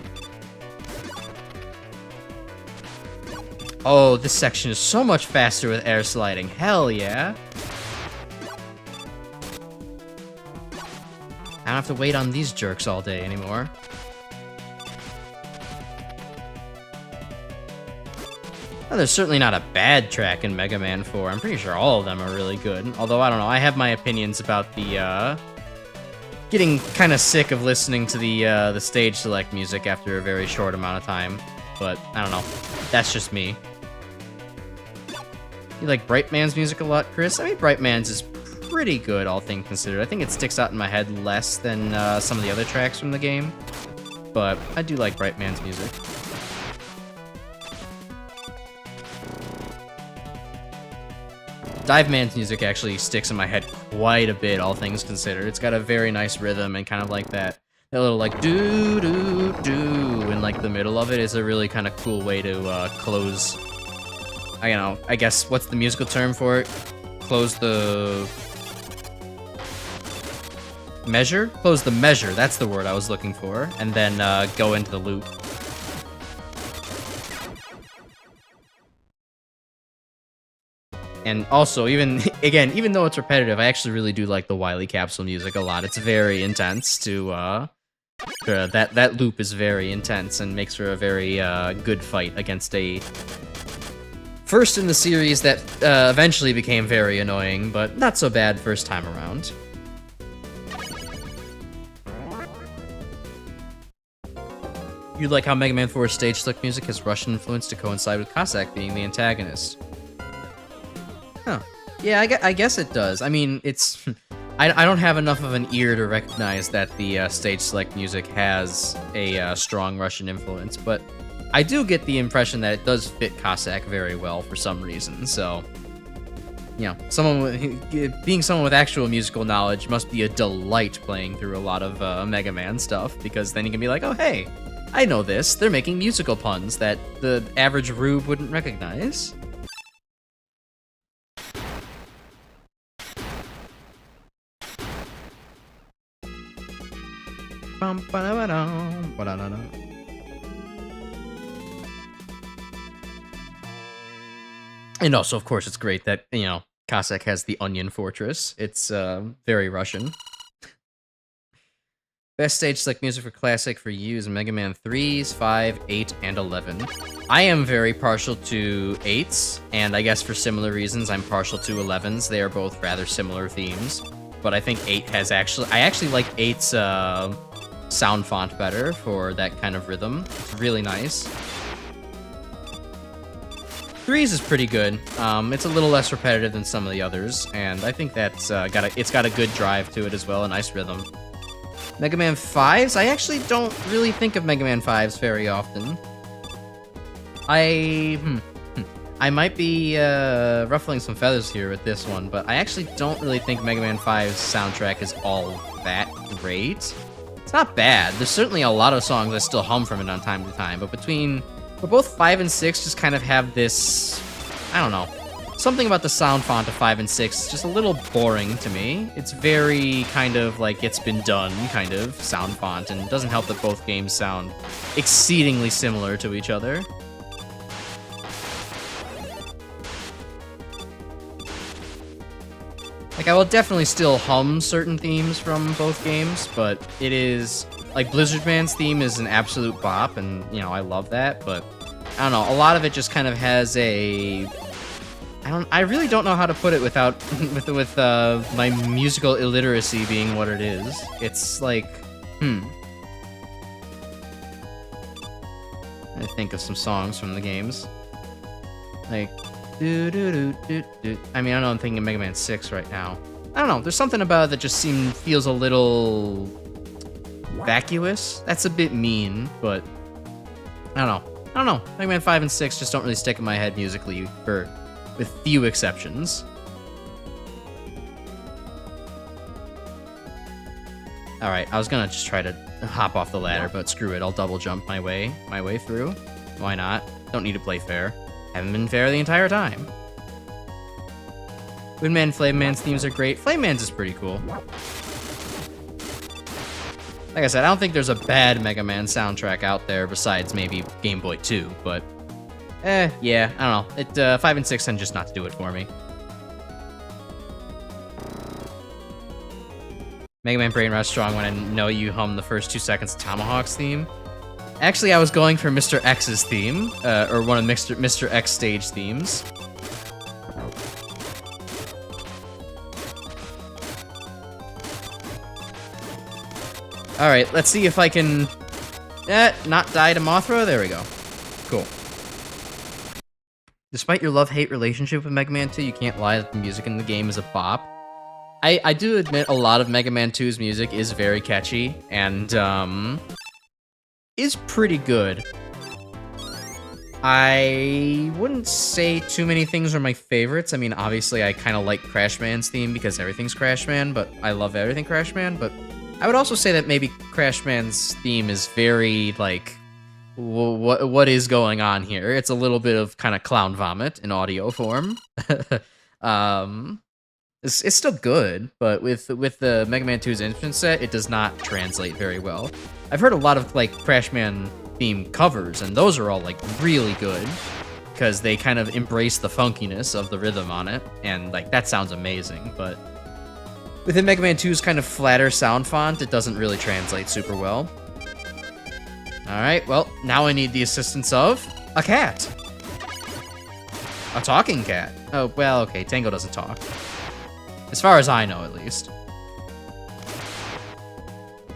Oh, this section is so much faster with air sliding. Hell yeah. I don't have to wait on these jerks all day anymore. Well, there's certainly not a bad track in Mega Man 4. I'm pretty sure all of them are really good. Although, I don't know, I have my opinions about the, getting kind of sick of listening to the stage select music after a very short amount of time. But, I don't know. That's just me. You like Brightman's music a lot, Chris? I mean, Brightman's is pretty good, all things considered. I think it sticks out in my head less than some of the other tracks from the game. But I do like Brightman's music. Dive Man's music actually sticks in my head quite a bit, all things considered. It's got a very nice rhythm and kind of like that little like doo-doo-doo in like the middle of it is a really kind of cool way to close... I guess, what's the musical term for it? Close the... measure? Close the measure, that's the word I was looking for. And then go into the loop. And also, even though it's repetitive, I actually really do like the Wily Capsule music a lot. It's very intense to, that loop is very intense and makes for a very good fight against a first in the series that eventually became very annoying, but not so bad first time around. You like how Mega Man 4's stage select music has Russian influence to coincide with Cossack being the antagonist? Huh. Yeah, I guess it does. I mean, it's... I don't have enough of an ear to recognize that the stage select music has a strong Russian influence, but I do get the impression that it does fit Cossack very well for some reason, so... You know, being someone with actual musical knowledge must be a delight playing through a lot of Mega Man stuff, because then you can be like, oh hey, I know this, they're making musical puns that the average rube wouldn't recognize. And also, of course, it's great that, you know, Cossack has the Onion Fortress. It's very Russian. Best stage select music for Classic for you is Mega Man 3s, 5, 8, and 11. I am very partial to 8s, and I guess for similar reasons, I'm partial to 11s. They are both rather similar themes. But I think 8 has actually... I actually like 8's sound font better for that kind of rhythm. It's really nice. 3's is pretty good. It's a little less repetitive than some of the others, and I think that's it's got a good drive to it as well, a nice rhythm. Mega Man 5's? I actually don't really think of Mega Man 5's very often. I might be ruffling some feathers here with this one, but I actually don't really think Mega Man 5's soundtrack is all that great. It's not bad. There's certainly a lot of songs I still hum from it on time to time, but both 5 and 6 just kind of have this, I don't know, something about the sound font of 5 and 6 is just a little boring to me. It's very kind of like it's been done kind of sound font, and it doesn't help that both games sound exceedingly similar to each other. Like, I will definitely still hum certain themes from both games, but it is... Like, Blizzard Man's theme is an absolute bop, and, you know, I love that, but... I don't know, a lot of it just kind of has a... I really don't know how to put it without... with my musical illiteracy being what it is. It's like... I think of some songs from the games. Like... I mean, I don't know, I'm thinking Mega Man 6 right now. I don't know, there's something about it that just feels a little... vacuous? That's a bit mean, but... I don't know. Mega Man 5 and 6 just don't really stick in my head musically, with few exceptions. Alright, I was gonna just try to hop off the ladder, but screw it, I'll double jump my way through. Why not? Don't need to play fair. Haven't been fair the entire time. Windman and Flame Man's themes are great. Flame Man's is pretty cool. Like I said, I don't think there's a bad Mega Man soundtrack out there besides maybe Game Boy 2, but... yeah, I don't know. 5 and 6 tend just not to do it for me. Mega Man Brain Rot strong when I know you hum the first 2 seconds of Tomahawk's theme. Actually, I was going for Mr. X's theme, or one of Mr. X stage themes. Alright, let's see if I can... not die to Mothra? There we go. Cool. Despite your love-hate relationship with Mega Man 2, you can't lie that the music in the game is a bop. I do admit a lot of Mega Man 2's music is very catchy, and, is pretty good. I wouldn't say too many things are my favorites. I mean, obviously, I kind of like Crash Man's theme because everything's Crash Man, but I love everything Crash Man, but I would also say that maybe Crash Man's theme is very, like, what is going on here? It's a little bit of kind of clown vomit in audio form. It's still good, but with the Mega Man 2's instrument set, it does not translate very well. I've heard a lot of, like, Crash Man theme covers, and those are all, like, really good, because they kind of embrace the funkiness of the rhythm on it, and, like, that sounds amazing, but within Mega Man 2's kind of flatter sound font, it doesn't really translate super well. Alright, well, now I need the assistance of a cat. A talking cat. Oh, well, okay, Tango doesn't talk. As far as I know, at least.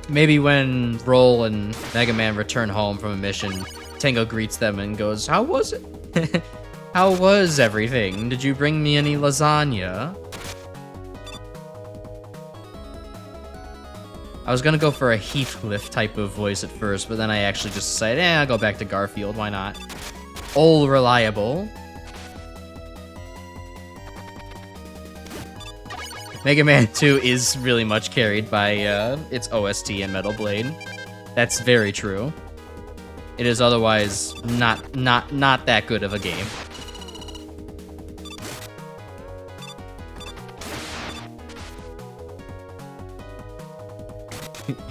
Maybe when Roll and Mega Man return home from a mission, Tango greets them and goes, "How was it? How was everything? Did you bring me any lasagna?" I was gonna go for a Heathcliff type of voice at first, but then I actually just decided, I'll go back to Garfield, why not? All reliable. Mega Man 2 is really much carried by its OST and Metal Blade. That's very true. It is otherwise not that good of a game.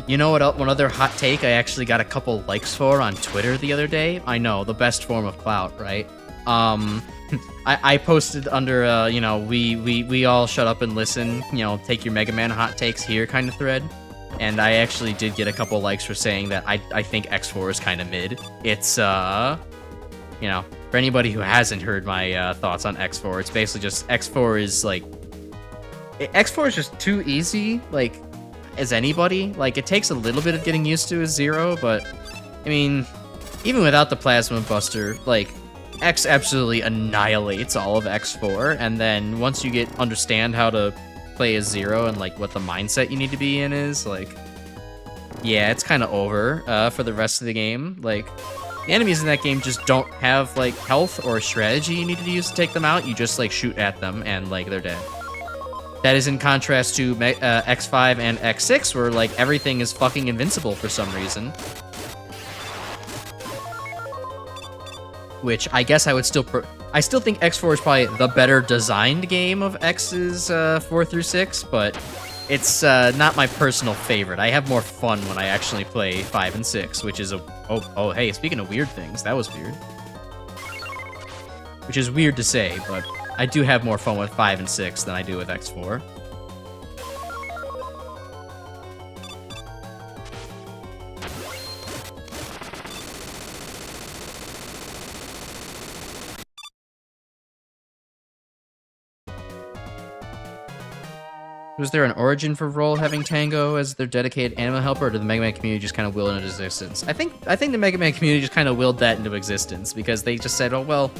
You know what? One other hot take I actually got a couple likes for on Twitter the other day. I know, the best form of clout, right? I posted under, you know, we all shut up and listen, you know, take your Mega Man hot takes here kind of thread. And I actually did get a couple likes for saying that I think X4 is kind of mid. It's, you know, for anybody who hasn't heard my thoughts on X4, it's basically just X4 is like... X4 is just too easy, like, as anybody. Like, it takes a little bit of getting used to as Zero, but, I mean, even without the Plasma Buster, like, X absolutely annihilates all of X4, and then once you understand how to play as Zero and, like, what the mindset you need to be in is, like, yeah, it's kind of over for the rest of the game. Like, the enemies in that game just don't have, like, health or strategy you need to use to take them out. You just, like, shoot at them, and, like, they're dead. That is in contrast to X5 and X6, where, like, everything is fucking invincible for some reason. which I guess I would still I still think X4 is probably the better designed game of X's 4 through 6, but it's not my personal favorite. I have more fun when I actually play 5 and 6, which is oh hey, speaking of weird things, that was weird. Which is weird to say, but I do have more fun with 5 and 6 than I do with X4. Was there an origin for Roll having Tango as their dedicated animal helper, or did the Mega Man community just kind of will it into existence? I think the Mega Man community just kind of willed that into existence, because they just said, oh, well,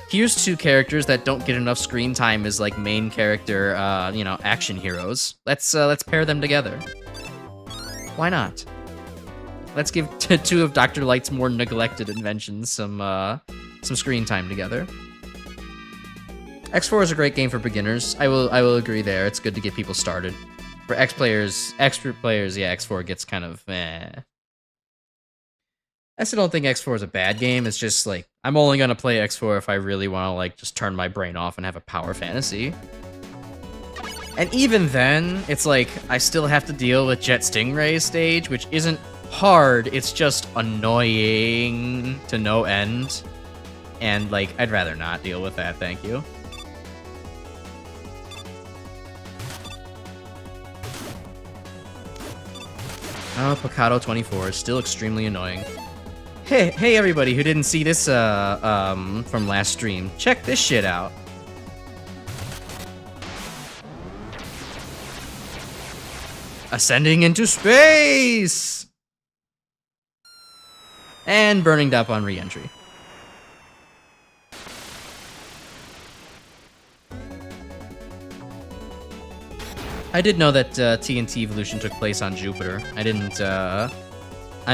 here's two characters that don't get enough screen time as, like, main character, action heroes. Let's pair them together. Why not? Let's give two of Dr. Light's more neglected inventions some screen time together. X4 is a great game for beginners. I will agree there. It's good to get people started. For expert players, yeah, X4 gets kind of I still don't think X4 is a bad game. It's just like I'm only gonna play X4 if I really want to like just turn my brain off and have a power fantasy. And even then, it's like I still have to deal with Jet Stingray's stage, which isn't hard. It's just annoying to no end. And like I'd rather not deal with that. Thank you. Oh, Picado 24 is still extremely annoying. Hey everybody who didn't see this from last stream, check this shit out. Ascending into space! And burning up on re-entry. I did know that TNT Evolution took place on Jupiter. I didn't, I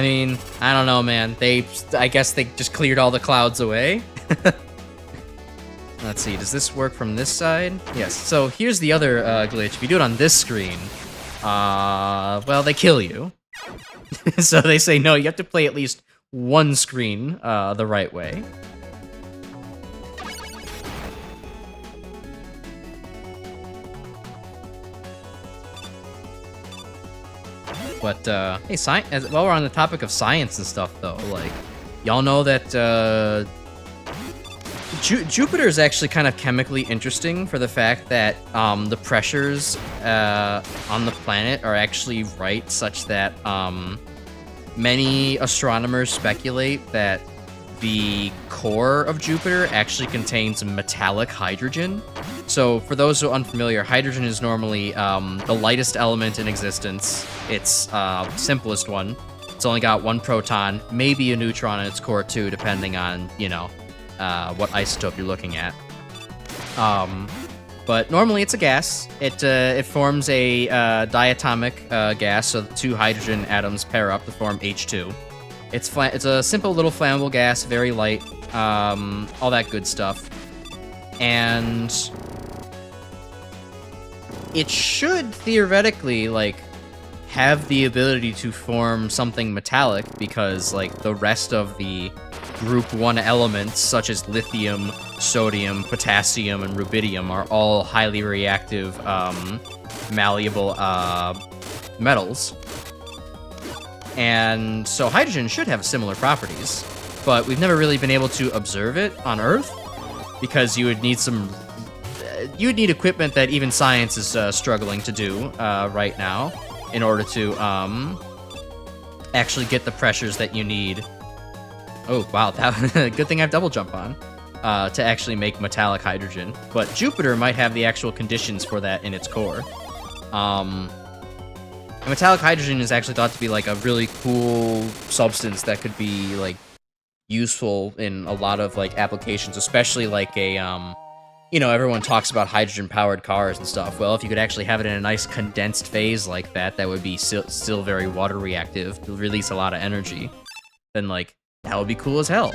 mean, I don't know, man. I guess they just cleared all the clouds away. Let's see, does this work from this side? Yes, so here's the other glitch. If you do it on this screen, well, they kill you. So they say, no, you have to play at least one screen the right way. But, hey, while we're on the topic of science and stuff, though, like, y'all know that, Jupiter is actually kind of chemically interesting for the fact that, the pressures, on the planet are actually right, such that, many astronomers speculate that the core of Jupiter actually contains metallic hydrogen. So, for those who are unfamiliar, hydrogen is normally the lightest element in existence. It's simplest one. It's only got one proton, maybe a neutron in its core too, depending on, you know, what isotope you're looking at. But normally it's a gas. It forms a diatomic gas, so the two hydrogen atoms pair up to form H2. It's a simple little flammable gas, very light, all that good stuff. And it should theoretically, like, have the ability to form something metallic because, like, the rest of the group 1 elements, such as lithium, sodium, potassium, and rubidium, are all highly reactive, malleable metals. And so hydrogen should have similar properties, but we've never really been able to observe it on Earth because you would need equipment that even science is struggling to do right now in order to actually get the pressures that you need. Oh wow, good thing I have double jump on to actually make metallic hydrogen. But Jupiter might have the actual conditions for that in its core. Metallic hydrogen is actually thought to be like a really cool substance that could be like useful in a lot of like applications, especially like a you know, everyone talks about hydrogen powered cars and stuff. Well, if you could actually have it in a nice condensed phase like that, that would be still very water reactive, release a lot of energy, then like that would be cool as hell.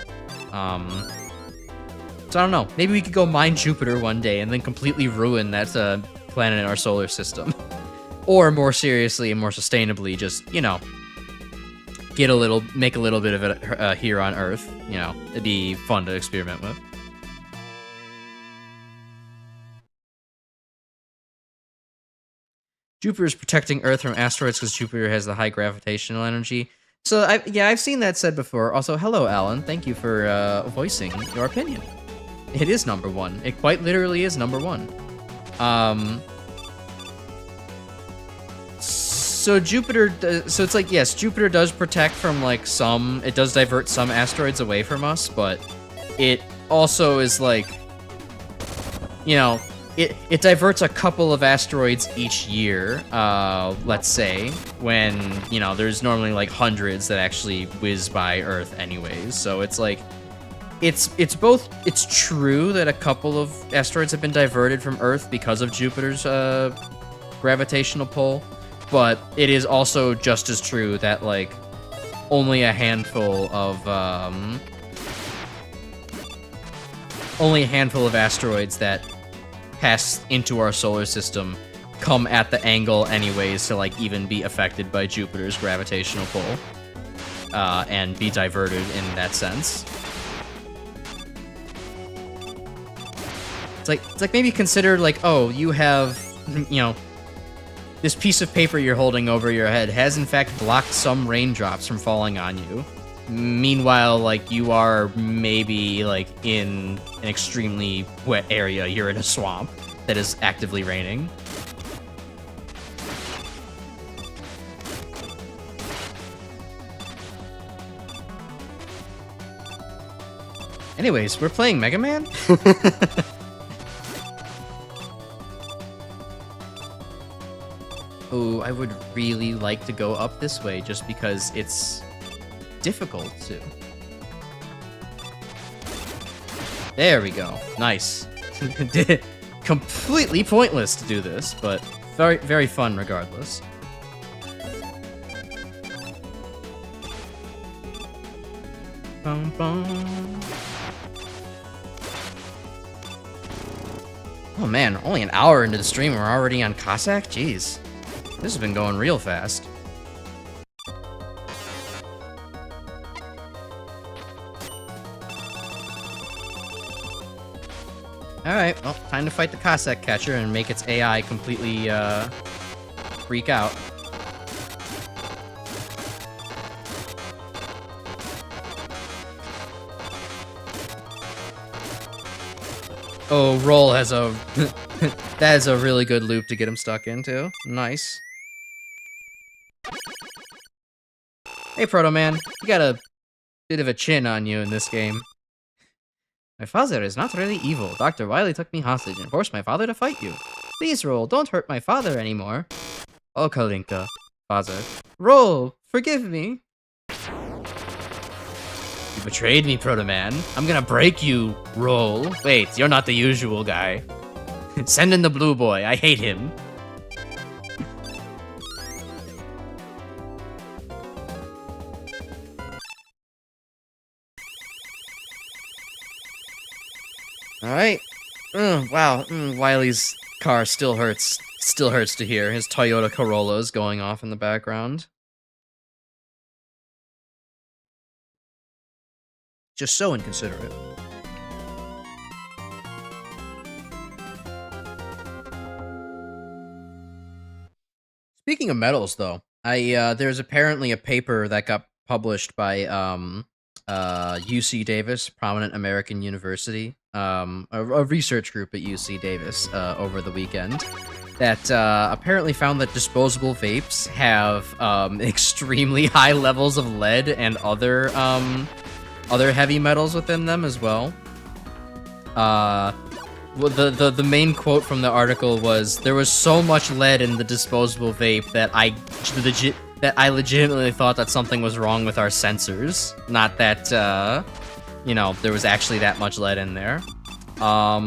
So I don't know, maybe we could go mine Jupiter one day and then completely ruin that planet in our solar system. Or more seriously and more sustainably, just, you know, make a little bit of it here on Earth. You know, it'd be fun to experiment with. Jupiter's protecting Earth from asteroids because Jupiter has the high gravitational energy. So, I've seen that said before. Also, hello, Alan. Thank you for voicing your opinion. It is number one. It quite literally is number one. So Jupiter, so it's like, yes, Jupiter does protect from like it does divert some asteroids away from us, but it also is like, you know, it diverts a couple of asteroids each year, let's say, when, you know, there's normally like hundreds that actually whiz by Earth anyways. So it's like, it's true that a couple of asteroids have been diverted from Earth because of Jupiter's gravitational pull, but it is also just as true that like only a handful of asteroids that pass into our solar system come at the angle anyways to like even be affected by Jupiter's gravitational pull and be diverted in that sense. It's like maybe consider like, oh, you have, you know, this piece of paper you're holding over your head has in fact blocked some raindrops from falling on you. Meanwhile, like, you are maybe like in an extremely wet area. You're in a swamp that is actively raining. Anyways, we're playing Mega Man? Oh, I would really like to go up this way just because it's difficult to. There we go. Nice. Completely pointless to do this, but very, very fun regardless. Bum, bum. Oh man, only an hour into the stream, we're already on Cossack? Jeez. This has been going real fast. Alright, well, time to fight the Cossack catcher and make its AI completely, freak out. Oh, Roll has a... that is a really good loop to get him stuck into. Nice. Hey, Proto Man, you got a bit of a chin on you in this game. My father is not really evil. Dr. Wily took me hostage and forced my father to fight you. Please, Roll, don't hurt my father anymore. Oh, Kalinka. Father. Roll, forgive me. You betrayed me, Proto Man. I'm gonna break you, Roll. Wait, you're not the usual guy. Send in the blue boy. I hate him. Alright. Wow. Wily's car still hurts. Still hurts to hear. His Toyota Corolla is going off in the background. Just so inconsiderate. Speaking of medals, though, there's apparently a paper that got published by UC Davis, prominent American university, a research group at UC Davis over the weekend, that apparently found that disposable vapes have extremely high levels of lead and other heavy metals within them as well. The main quote from the article was, "There was so much lead in the disposable vape that I legitimately thought that something was wrong with our sensors. Not that, you know, there was actually that much lead in there."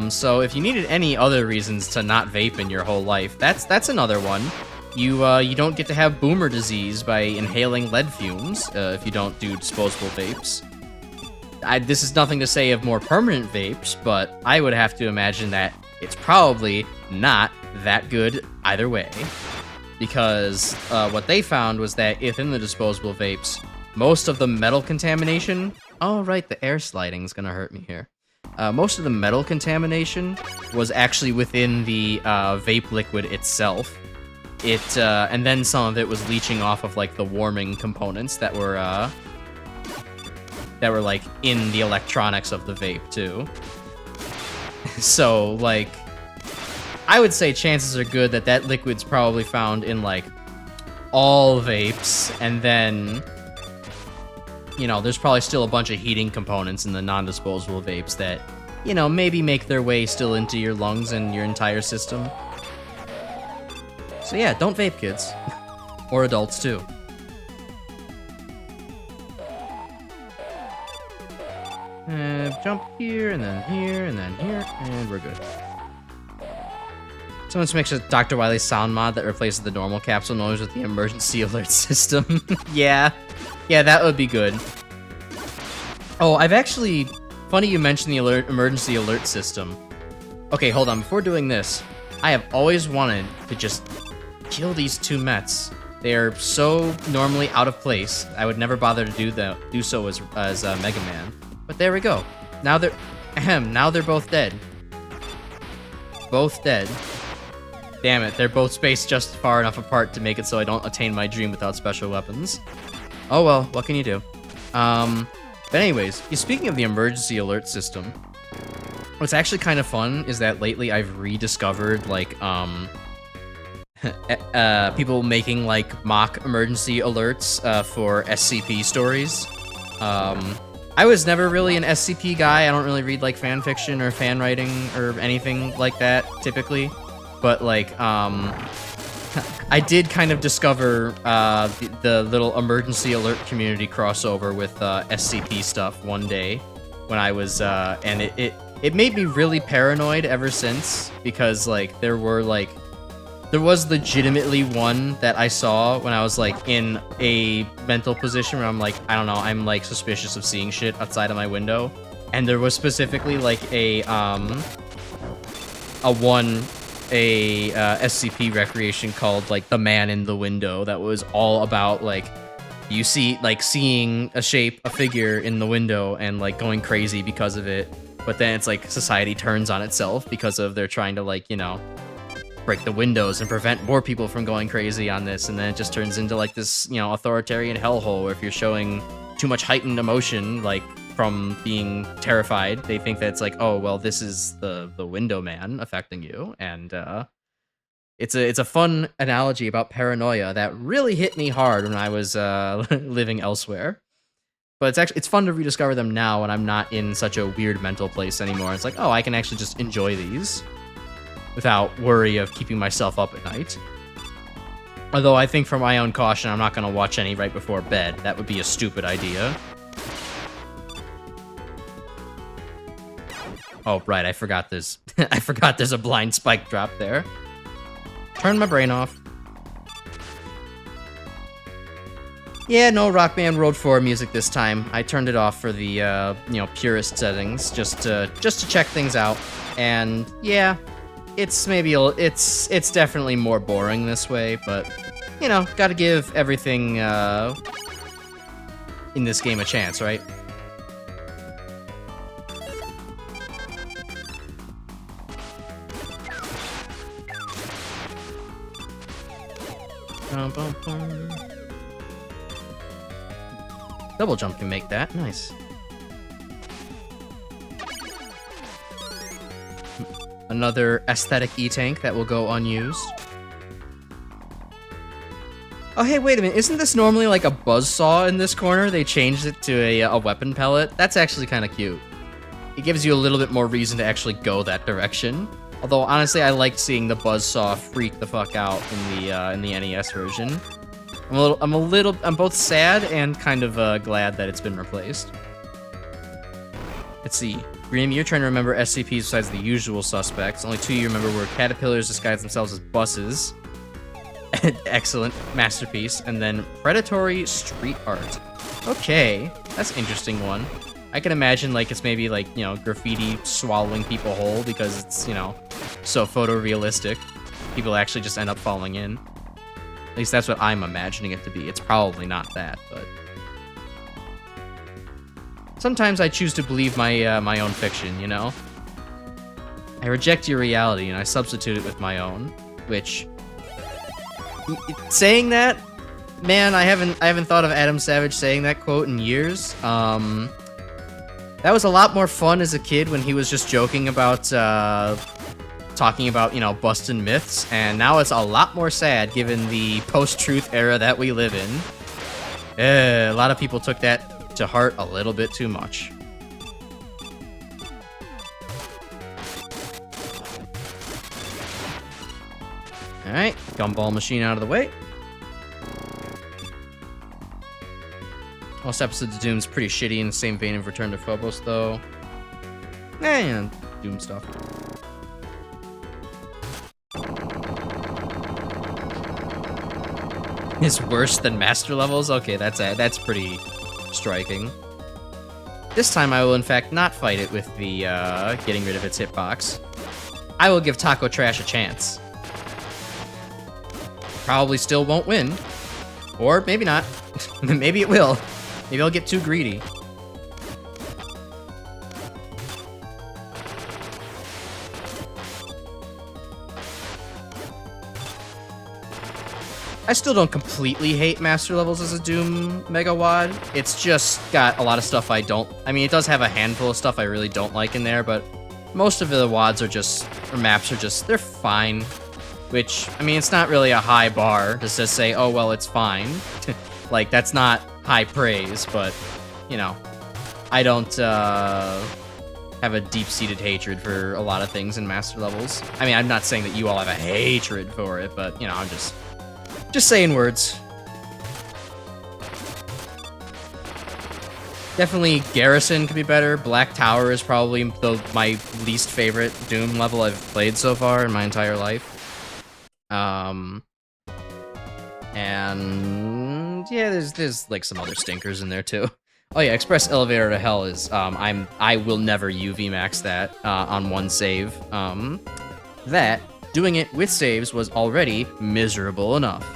So if you needed any other reasons to not vape in your whole life, that's another one. You don't get to have boomer disease by inhaling lead fumes if you don't do disposable vapes. This is nothing to say of more permanent vapes, but I would have to imagine that it's probably not that good either way. Because what they found was that if in the disposable vapes, most of the metal contamination... Oh, right, the air sliding is gonna hurt me here. Most of the metal contamination was actually within the vape liquid itself. And then some of it was leaching off of, like, the warming components that were like, in the electronics of the vape, too. So, like, I would say chances are good that that liquid's probably found in, like, all vapes, and then, you know, there's probably still a bunch of heating components in the non-disposable vapes that, you know, maybe make their way still into your lungs and your entire system. So yeah, don't vape, kids. Or adults, too. Jump here, and then here, and then here, and we're good. Someone makes a Dr. Wily sound mod that replaces the normal capsule noise with the emergency alert system. Yeah, that would be good. Oh, I've actually... Funny you mentioned the emergency alert system. Okay, hold on. Before doing this, I have always wanted to just kill these two Mets. They are so normally out of place. I would never bother to do so as Mega Man. But there we go. Now they're both dead. Both dead. Damn it, they're both spaced just far enough apart to make it so I don't attain my dream without special weapons. Oh well, what can you do? But anyways, speaking of the emergency alert system, what's actually kind of fun is that lately I've rediscovered, like, people making, like, mock emergency alerts for SCP stories. I was never really an SCP guy. I don't really read, like, fan fiction or fan writing or anything like that, typically. But, like, I did kind of discover the little emergency alert community crossover with SCP stuff one day when I was, and it made me really paranoid ever since, because, like, there was legitimately one that I saw when I was, like, in a mental position where I'm like, I don't know, I'm, like, suspicious of seeing shit outside of my window. And there was specifically, like, a SCP recreation called, like, The Man in the Window that was all about, like, you see, like, seeing a figure in the window and, like, going crazy because of it. But then it's like society turns on itself because of they're trying to, like, you know, break the windows and prevent more people from going crazy on this, and then it just turns into, like, this, you know, authoritarian hellhole where if you're showing too much heightened emotion, like, from being terrified, they think that it's like, oh, well, this is the window man affecting you, and it's a fun analogy about paranoia that really hit me hard when I was living elsewhere. But it's fun to rediscover them now when I'm not in such a weird mental place anymore. It's like, oh, I can actually just enjoy these without worry of keeping myself up at night. Although I think for my own caution, I'm not going to watch any right before bed. That would be a stupid idea. Oh, right, I forgot there's a blind spike drop there. Turn my brain off. Yeah, no Rockman Road 4 music this time. I turned it off for the, you know, purist settings, just to check things out. And yeah, it's definitely more boring this way, but, you know, gotta give everything in this game a chance, right? Double jump can make that. Nice. Another aesthetic E-tank that will go unused. Oh, hey, wait a minute. Isn't this normally like a buzzsaw in this corner? They changed it to a weapon pellet. That's actually kind of cute. It gives you a little bit more reason to actually go that direction. Although, honestly, I liked seeing the buzzsaw freak the fuck out in the NES version. I'm both sad and kind of glad that it's been replaced. Let's see. Grim, you're trying to remember SCPs besides the usual suspects. Only two you remember were caterpillars disguised themselves as buses. Excellent. Masterpiece. And then predatory street art. Okay. That's an interesting one. I can imagine, like, it's maybe, like, you know, graffiti swallowing people whole because it's, you know, so photorealistic. People actually just end up falling in. At least that's what I'm imagining it to be. It's probably not that, but... sometimes I choose to believe my my own fiction, you know? I reject your reality and I substitute it with my own, which... Saying that, man, I haven't thought of Adam Savage saying that quote in years. That was a lot more fun as a kid when he was just joking about, talking about, you know, busting myths, and now it's a lot more sad given the post-truth era that we live in. A lot of people took that to heart a little bit too much. Alright, gumball machine out of the way. Most episodes of Doom's pretty shitty in the same vein of Return to Phobos, though. Yeah, Doom stuff. It's worse than Master levels? Okay, that's pretty striking. This time I will in fact not fight it with the getting rid of its hitbox. I will give Taco Trash a chance. Probably still won't win. Or maybe not. Maybe it will. Maybe I'll get too greedy. I still don't completely hate Master levels as a Doom Mega WAD. It's just got a lot of stuff I don't... I mean, it does have a handful of stuff I really don't like in there, but most of the WADs are just... or maps are just... they're fine. Which, I mean, it's not really a high bar to just say, oh, well, it's fine. Like, that's not high praise, but, you know, I don't have a deep-seated hatred for a lot of things in Master levels. I mean, I'm not saying that you all have a hatred for it, but, you know, I'm just saying words. Definitely Garrison could be better. Black Tower is probably my least favorite Doom level I've played so far in my entire life. And yeah, there's like some other stinkers in there too. Oh yeah, Express Elevator to Hell is I will never UV max that on one save. That doing it with saves was already miserable enough.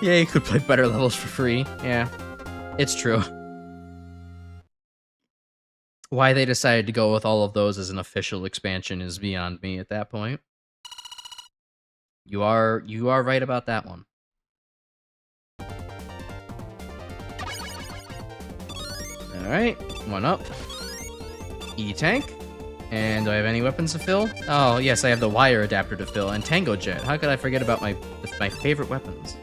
Yeah, you could play better levels for free. Yeah, it's true. Why they decided to go with all of those as an official expansion is beyond me at that point. You are right about that one. Alright, one up. E-Tank. And do I have any weapons to fill? Oh, yes, I have the wire adapter to fill, and Tango Jet. How could I forget about my favorite weapons?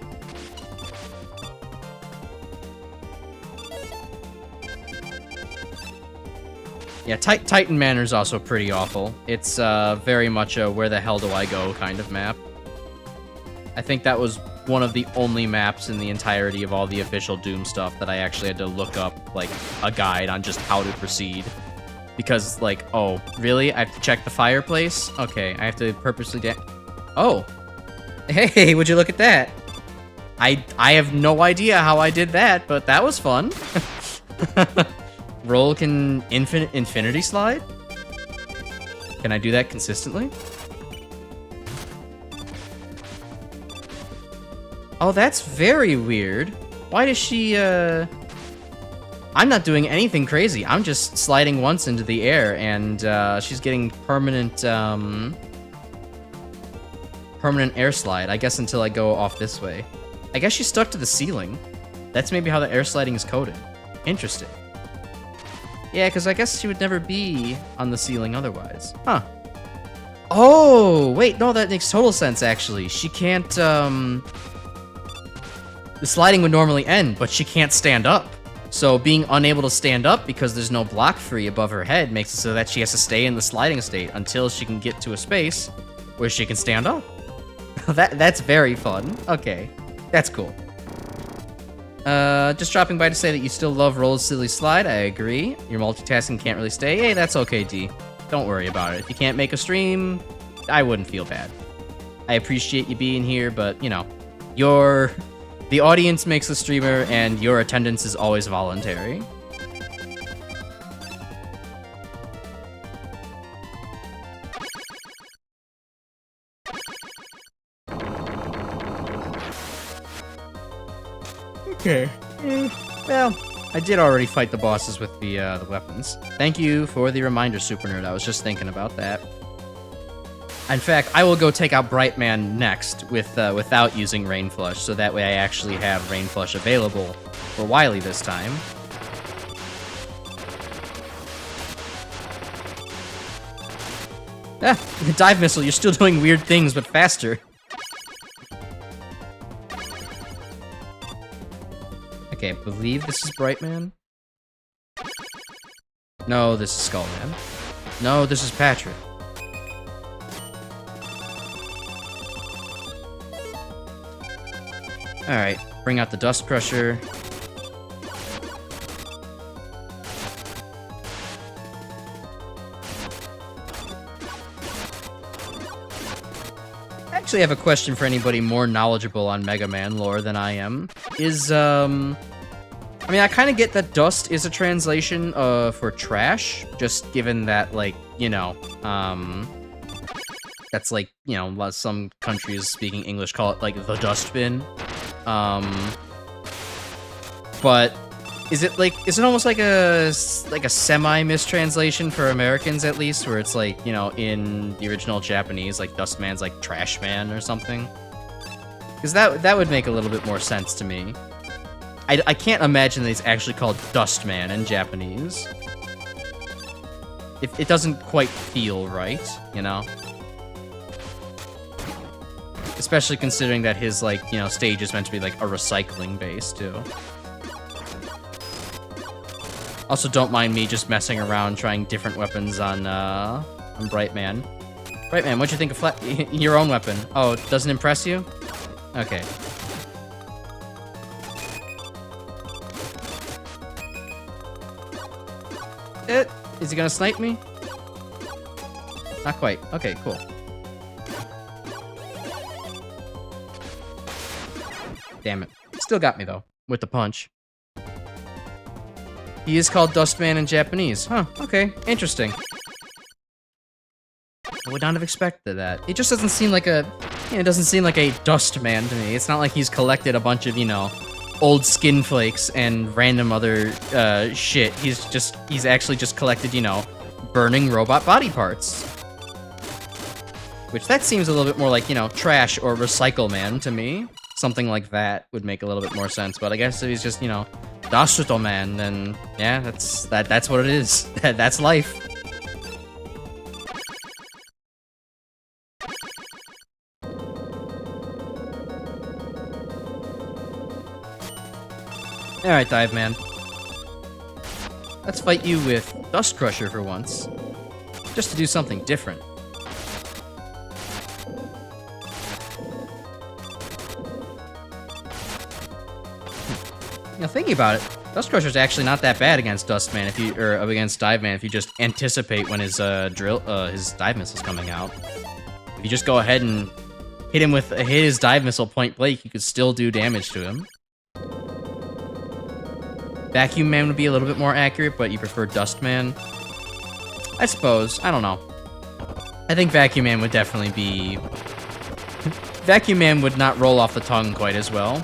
Yeah, Titan Manor is also pretty awful. It's very much a where the hell do I go kind of map. I think that was one of the only maps in the entirety of all the official Doom stuff that I actually had to look up, like, a guide on just how to proceed. Because, like, oh, really? I have to check the fireplace? Okay, I have to purposely Oh! Hey, would you look at that? I have no idea how I did that, but that was fun. Roll can infinity slide? Can I do that consistently? Oh, that's very weird. Why does she, I'm not doing anything crazy. I'm just sliding once into the air, and she's getting permanent, permanent air slide, I guess, until I go off this way. I guess she's stuck to the ceiling. That's maybe how the air sliding is coded. Interesting. Yeah, because I guess she would never be on the ceiling otherwise. Huh. Oh, wait, no, that makes total sense, actually. She can't, the sliding would normally end, but she can't stand up. So being unable to stand up because there's no block free above her head makes it so that she has to stay in the sliding state until she can get to a space where she can stand up. That's very fun. Okay, that's cool. Just dropping by to say that you still love Roll's Silly Slide. I agree. Your multitasking can't really stay. Hey, that's okay, D. Don't worry about it. If you can't make a stream, I wouldn't feel bad. I appreciate you being here, but, you know, the audience makes the streamer, and your attendance is always voluntary. Okay. Well, I did already fight the bosses with the weapons. Thank you for the reminder, Super Nerd. I was just thinking about that. In fact, I will go take out Brightman next without using Rain Flush, so that way I actually have Rain Flush available for Wily this time. Ah, the dive missile, you're still doing weird things, but faster. Okay, I believe this is Brightman. No, this is Skullman. No, this is Patrick. Alright, bring out the Dust Crusher. I actually have a question for anybody more knowledgeable on Mega Man lore than I am. I mean, I kind of get that dust is a translation for trash, just given that, like, you know, that's like, you know, some countries speaking English call it, like, the dustbin. But is it almost like a semi-mistranslation for Americans, at least, where it's like, you know, in the original Japanese, like, Dustman's like Trash Man or something? Because that would make a little bit more sense to me. I can't imagine that he's actually called Dustman in Japanese. It doesn't quite feel right, you know? Especially considering that his, like, you know, stage is meant to be, like, a recycling base, too. Also, don't mind me just messing around trying different weapons on Brightman. Brightman, what'd you think of your own weapon? Oh, it doesn't impress you? Okay. Is he gonna snipe me? Not quite. Okay, cool. Damn it. Still got me, though, with the punch. He is called Dustman in Japanese. Huh, okay. Interesting. I would not have expected that. It just doesn't seem like a... You know, it doesn't seem like a Dustman to me. It's not like he's collected a bunch of, you know, old skin flakes and random other shit. He's actually just collected, you know, burning robot body parts. Which, that seems a little bit more like, you know, Trash or Recycle Man to me. Something like that would make a little bit more sense, but I guess if he's just, you know, Dasuto Man, then yeah, that's what it is. That's life. Alright, Dive Man. Let's fight you with Dust Crusher for once. Just to do something different. Now, thinking about it, Dust Crusher's actually not that bad against Dustman against Dive Man if you just anticipate when his dive missile's coming out. If you just go ahead and hit his dive missile point blank, you could still do damage to him. Vacuum Man would be a little bit more accurate, but you prefer Dustman? I suppose. I don't know. I think Vacuum Man would definitely be... Vacuum Man would not roll off the tongue quite as well.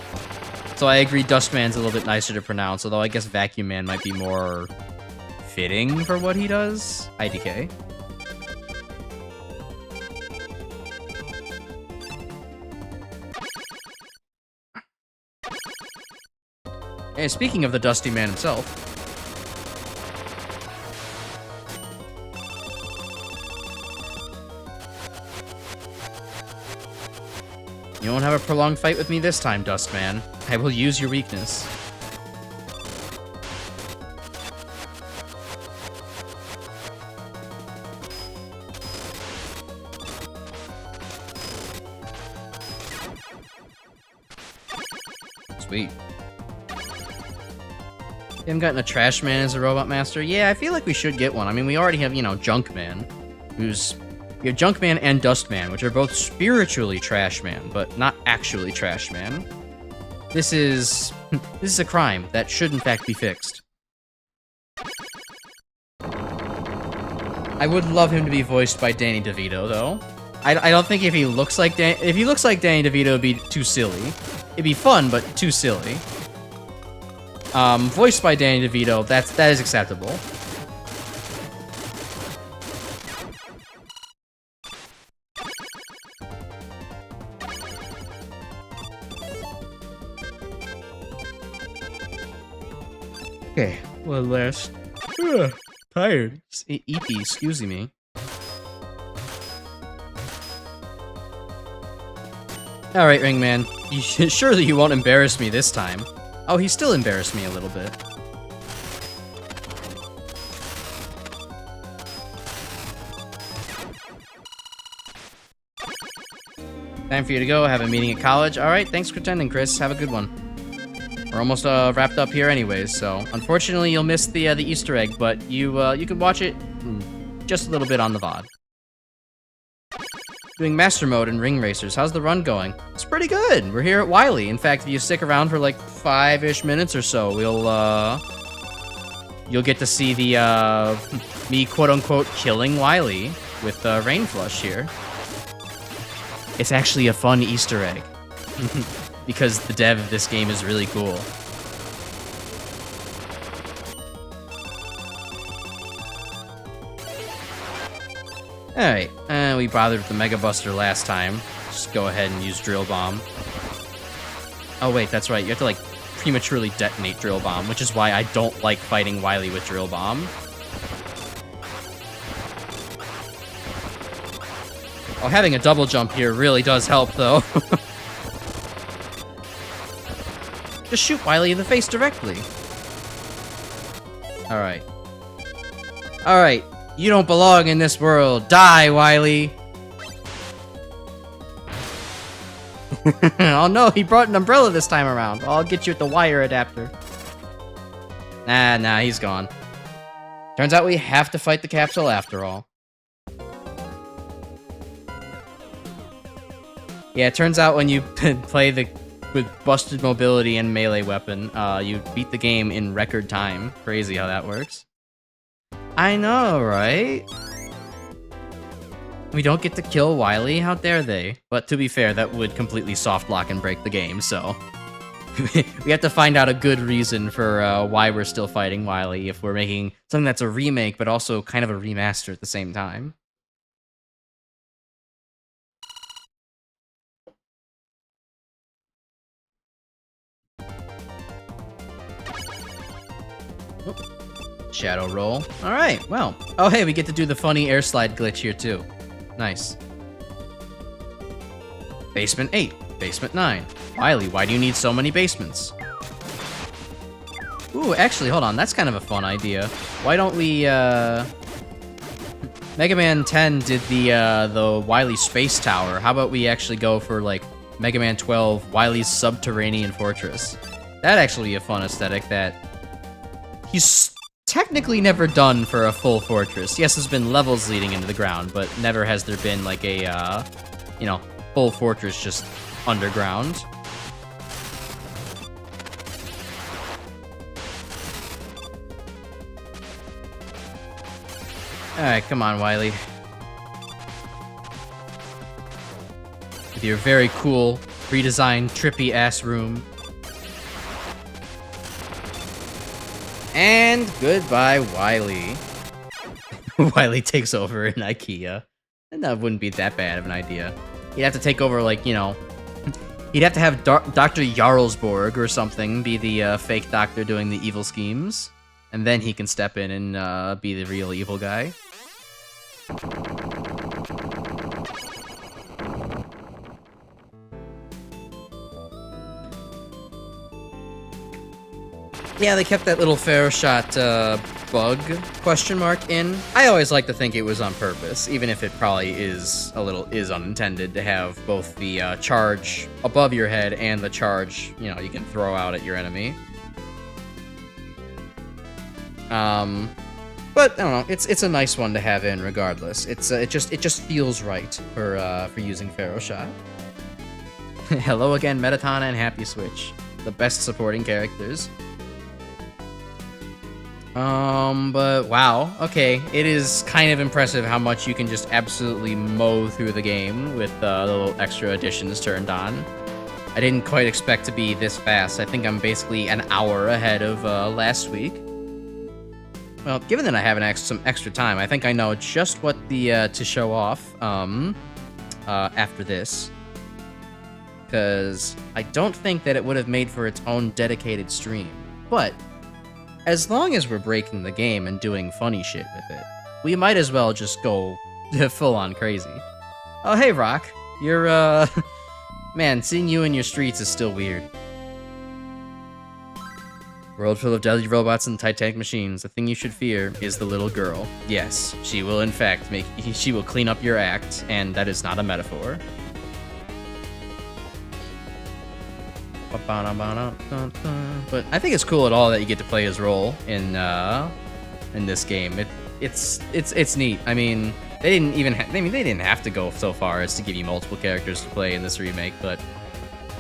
So I agree Dustman's a little bit nicer to pronounce, although I guess Vacuum Man might be more fitting for what he does. IDK. Hey, speaking of the Dusty Man himself. You won't have a prolonged fight with me this time, Dustman. I will use your weakness. Sweet. You haven't gotten a Trash Man as a Robot Master? Yeah, I feel like we should get one. I mean, we already have, you know, Junk Man, who's... We have Junk Man and Dust Man, which are both spiritually Trash Man, but not actually Trash Man. This is a crime that should in fact be fixed. I would love him to be voiced by Danny DeVito, though. I don't think if he looks like Danny DeVito, it'd be too silly. It'd be fun, but too silly. Voiced by Danny DeVito, that is acceptable. Okay, one last. Tired. Eepy, excuse me. Alright, Ringman. Surely you won't embarrass me this time. Oh, he still embarrassed me a little bit. Time for you to go. Have a meeting at college. Alright, thanks for attending, Chris. Have a good one. We're almost wrapped up here anyways, so unfortunately you'll miss the Easter egg, but you can watch it just a little bit on the VOD. Doing Master Mode and Ring Racers. How's the run going? It's pretty good. We're here at Wily. In fact, if you stick around for like 5-ish minutes or so, you'll get to see the me quote-unquote killing Wily with Rain Flush here. It's actually a fun Easter egg. Because the dev of this game is really cool. Alright, we bothered with the Mega Buster last time. Just go ahead and use Drill Bomb. Oh wait, that's right, you have to like prematurely detonate Drill Bomb, which is why I don't like fighting Wily with Drill Bomb. Oh, having a double jump here really does help though. Just shoot Wily in the face directly. Alright. Alright. You don't belong in this world. Die, Wily. Oh no, he brought an umbrella this time around. I'll get you with the wire adapter. Nah, he's gone. Turns out we have to fight the capsule after all. Yeah, it turns out when you play with busted mobility and melee weapon, you beat the game in record time. Crazy how that works. I know, right? We don't get to kill Wily, how dare they? But to be fair, that would completely soft lock and break the game, so... we have to find out a good reason for why we're still fighting Wily if we're making something that's a remake, but also kind of a remaster at the same time. Shadow roll. Alright, well. Oh, hey, we get to do the funny air slide glitch here, too. Nice. Basement 8. Basement 9. Wily, why do you need so many basements? Ooh, actually, hold on. That's kind of a fun idea. Why don't we, Mega Man 10 did the Wily Space Tower. How about we actually go for, like, Mega Man 12, Wily's Subterranean Fortress? That'd actually be a fun aesthetic that... he's technically never done for a full fortress. Yes, there's been levels leading into the ground, but never has there been like a, you know, full fortress just underground. Alright, come on, Wily. With your very cool, redesigned, trippy-ass room. And goodbye, Wily. Wily takes over in IKEA. And that wouldn't be that bad of an idea. He'd have to take over, like, you know... he'd have to have Dr. Jarlsborg or something be the fake doctor doing the evil schemes. And then he can step in and be the real evil guy. Yeah, they kept that little Pharaoh shot bug question mark in. I always like to think it was on purpose, even if it probably is unintended to have both the charge above your head and the charge, you know, you can throw out at your enemy. But I don't know, it's a nice one to have in regardless. It just feels right for using Pharaoh shot. Hello again, Metatana and Happy Switch, the best supporting characters. But wow, okay. It is kind of impressive how much you can just absolutely mow through the game with the little extra additions turned on. I didn't quite expect to be this fast. I think I'm basically an hour ahead of last week. Well, given that I have some extra time, I think I know just what to show off after this. Because I don't think that it would have made for its own dedicated stream. But as long as we're breaking the game and doing funny shit with it, we might as well just go full on crazy. Oh, hey, Rock. You're, man, seeing you in your streets is still weird. World full of deadly robots and Titanic machines. The thing you should fear is the little girl. Yes, she will in fact she will clean up your act, and that is not a metaphor. But I think it's cool at all that you get to play his role in this game. It's neat. I mean, they didn't have to go so far as to give you multiple characters to play in this remake, but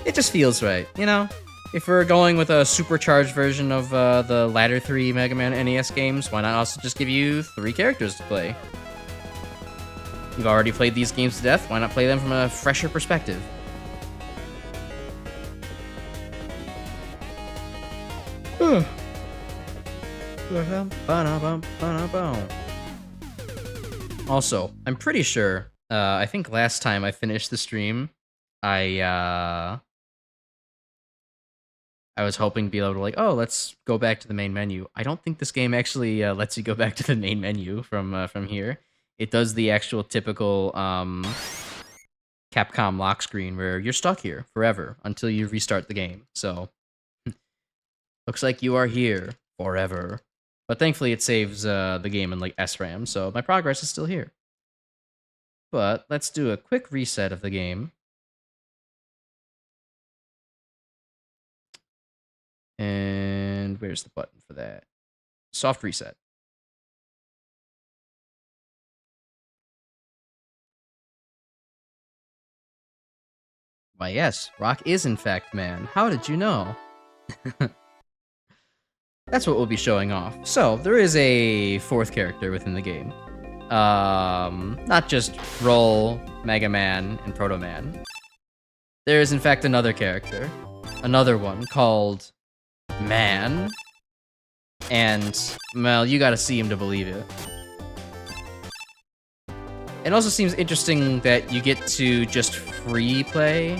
it just feels right, you know? If we're going with a supercharged version of the latter 3 Mega Man NES games, why not also just give you 3 characters to play? You've already played these games to death, why not play them from a fresher perspective? Also, I'm pretty sure, I think last time I finished the stream, I was hoping to be able to like, let's go back to the main menu. I don't think this game actually lets you go back to the main menu from here. It does the actual typical Capcom lock screen where you're stuck here forever until you restart the game. So, looks like you are here forever. But thankfully it saves the game in like SRAM, so my progress is still here. But let's do a quick reset of the game. And where's the button for that? Soft reset. Why yes, Rock is in fact man. How did you know? That's what we'll be showing off. So, there is a 4th character within the game. Not just Roll, Mega Man, and Proto Man. There is in fact another character. Another one called Man. And, well, you gotta see him to believe it. It also seems interesting that you get to just free play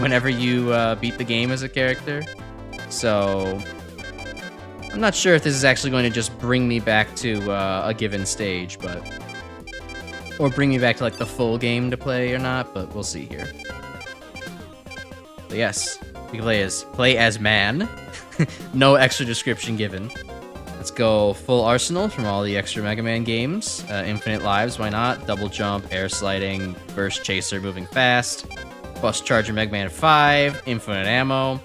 whenever you beat the game as a character. So, I'm not sure if this is actually going to just bring me back to a given stage, but... Or bring me back to, like, the full game to play or not, but we'll see here. But yes, we can play as man. No extra description given. Let's go full arsenal from all the extra Mega Man games. Infinite lives, why not? Double jump, air sliding, burst chaser moving fast, bus charger Mega Man 5, infinite ammo.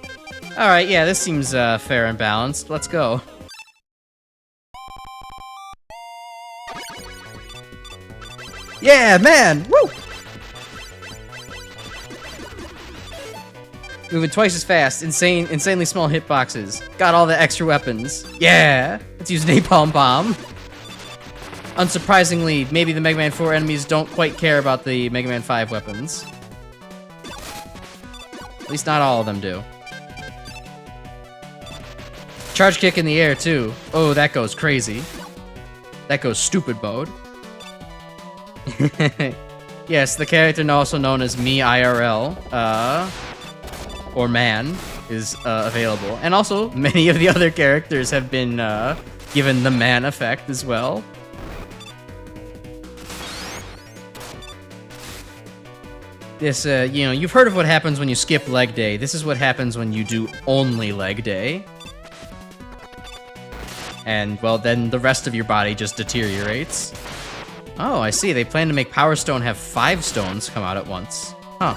Alright, yeah, this seems fair and balanced. Let's go. Yeah, man! Woo! Moving twice as fast, insanely small hitboxes. Got all the extra weapons. Yeah! Let's use Napalm Bomb. Unsurprisingly, maybe the Mega Man 4 enemies don't quite care about the Mega Man 5 weapons. At least not all of them do. Charge kick in the air, too. Oh, that goes crazy. That goes stupid mode. Yes, the character also known as Me IRL, or Man, is available. And also, many of the other characters have been given the Man effect as well. This, you know, you've heard of what happens when you skip leg day. This is what happens when you do only leg day. And, well, then the rest of your body just deteriorates. Oh, I see. They plan to make Power Stone have 5 stones come out at once. Huh.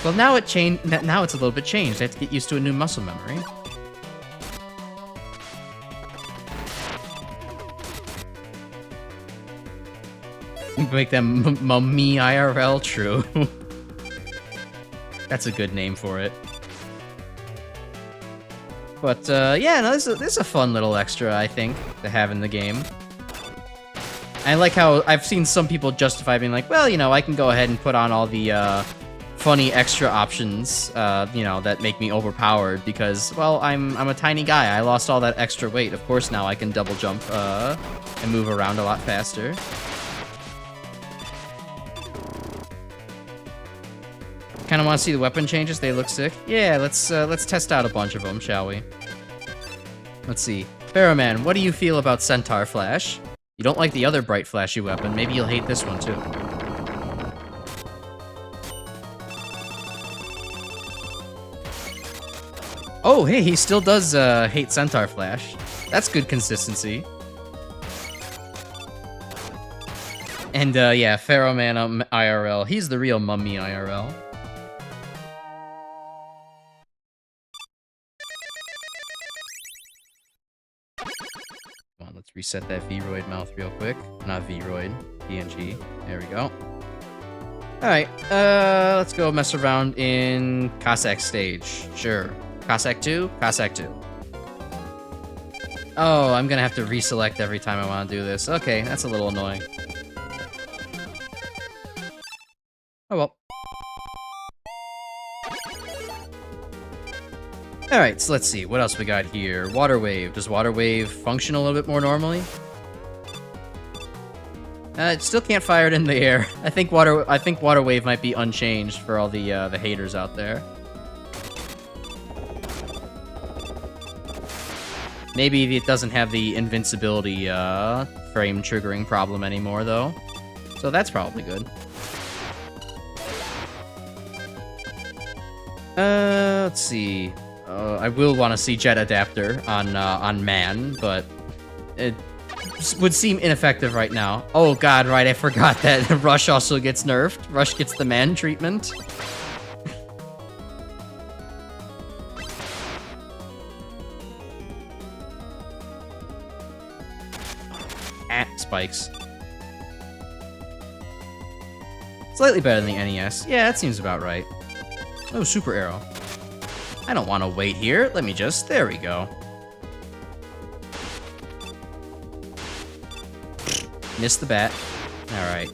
Well, now it's a little bit changed. I have to get used to a new muscle memory. Make them Me IRL true. That's a good name for it. But yeah, no, this is a fun little extra, I think, to have in the game. I like how I've seen some people justify being like, well, you know, I can go ahead and put on all the funny extra options, you know, that make me overpowered because, well, I'm a tiny guy. I lost all that extra weight. Of course, now I can double jump and move around a lot faster. Kind of want to see the weapon changes. They look sick. Yeah, let's test out a bunch of them, shall we? Let's see. Pharaoh Man, what do you feel about Centaur Flash? You don't like the other bright flashy weapon. Maybe you'll hate this one too. Oh, hey, he still does hate Centaur Flash. That's good consistency. And yeah, Pharaoh Man IRL. He's the real mummy IRL. Come on, let's reset that Vroid mouth real quick. Not Vroid, PNG. There we go. Alright, let's go mess around in Cossack stage. Sure. Cossack 2? Cossack 2. Oh, I'm gonna have to reselect every time I want to do this. Okay, that's a little annoying. Oh well. Alright, so let's see. What else we got here? Water Wave. Does Water Wave function a little bit more normally? It still can't fire it in the air. I think Water Wave might be unchanged for all the haters out there. Maybe it doesn't have the invincibility frame triggering problem anymore, though. So that's probably good. Let's see. I will want to see Jet Adapter on Man, but it would seem ineffective right now. Oh god, right, I forgot that Rush also gets nerfed. Rush gets the Man treatment. Spikes. Slightly better than the NES. Yeah, that seems about right. Oh, Super Arrow. I don't want to wait here. Let me just... There we go. Missed the bat. Alright.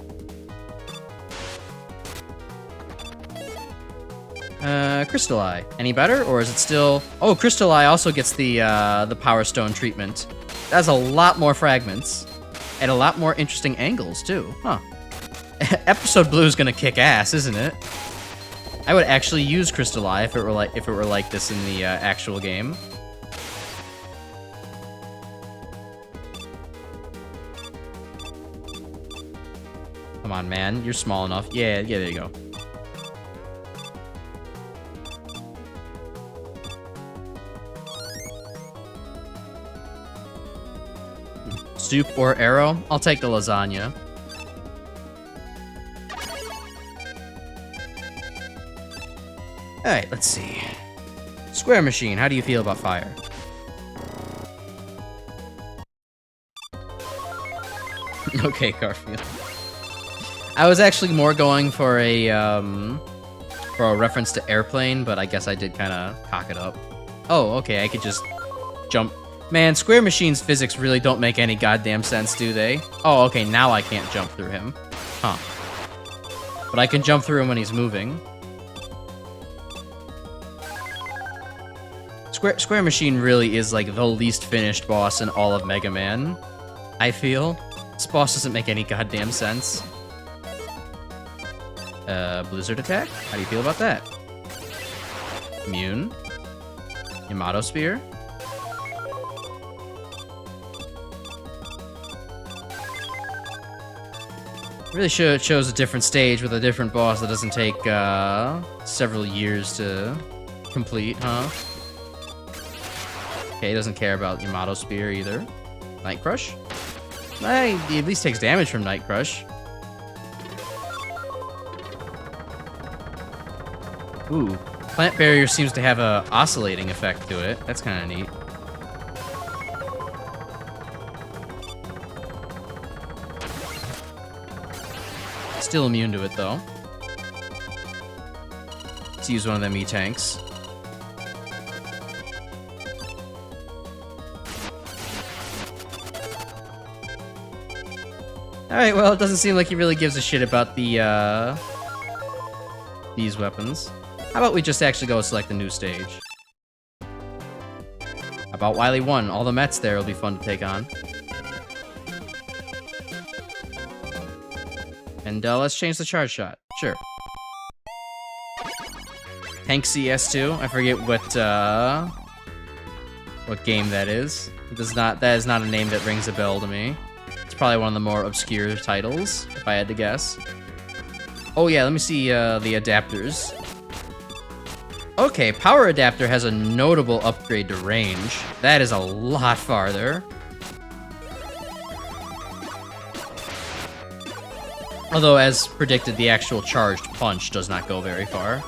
Crystal Eye. Any better? Or is it still... Oh, Crystal Eye also gets the Power Stone treatment. That's a lot more fragments. And a lot more interesting angles, too. Huh. Episode Blue is gonna kick ass, isn't it? I would actually use Crystal Eye if it were like this in the actual game. Come on, man. You're small enough. Yeah, there you go. Soup or arrow? I'll take the lasagna. Alright, let's see. Square Machine, how do you feel about fire? Okay, Garfield. I was actually more going for a reference to Airplane, but I guess I did kind of cock it up. Oh, okay, I could just jump. Man, Square Machine's physics really don't make any goddamn sense, do they? Oh, okay, now I can't jump through him. Huh. But I can jump through him when he's moving. Square Machine really is like the least finished boss in all of Mega Man, I feel. This boss doesn't make any goddamn sense. Blizzard Attack? How do you feel about that? Immune? Yamato Spear? Really shows a different stage with a different boss that doesn't take several years to complete, huh? Okay, he doesn't care about Yamato Spear either. Night Crush? He at least takes damage from Night Crush. Ooh, Plant Barrier seems to have a oscillating effect to it. That's kind of neat. Still immune to it, though. Let's use one of them E-Tanks. Alright, well, it doesn't seem like he really gives a shit about the, these weapons. How about we just actually go select a new stage? How about Wily 1? All the Mets there will be fun to take on. And let's change the charge shot. Sure. Tank CS2. I forget what game that is. That is not a name that rings a bell to me. It's probably one of the more obscure titles, if I had to guess. Oh yeah, let me see the adapters. Okay, power adapter has a notable upgrade to range. That is a lot farther. Although, as predicted, the actual charged punch does not go very far.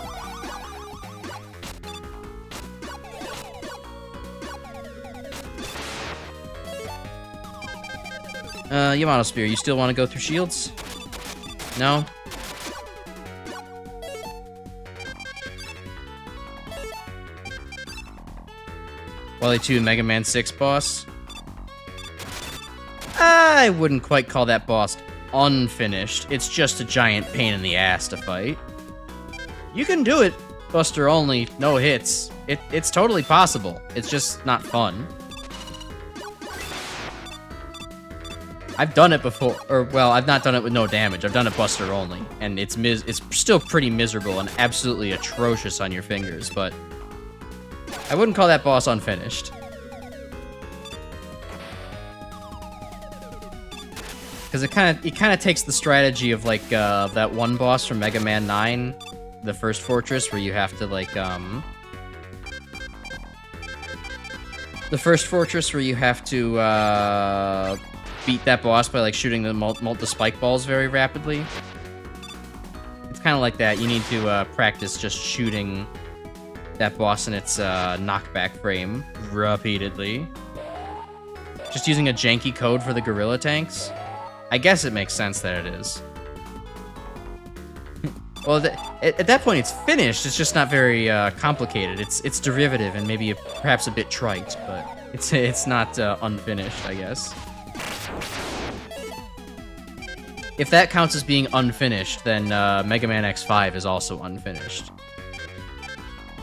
Yamato Spear, you still want to go through shields? No? Wily 2 Mega Man 6 boss? I wouldn't quite call that boss unfinished. It's just a giant pain in the ass to fight. You can do it, Buster only, no hits. It's totally possible. It's just not fun. I've done it before, or well, I've not done it with no damage. I've done it Buster only, and it's still pretty miserable and absolutely atrocious on your fingers, but I wouldn't call that boss unfinished. Because it kind of takes the strategy of like that one boss from Mega Man 9, the first fortress, where you have to like beat that boss by like shooting the spike balls very rapidly. It's kind of like that. You need to practice just shooting that boss in its knockback frame repeatedly. Just using a janky code for the gorilla tanks. I guess it makes sense that it is. Well, at that point, it's finished. It's just not very complicated. It's derivative and maybe perhaps a bit trite, but it's not unfinished, I guess. If that counts as being unfinished, then Mega Man X5 is also unfinished.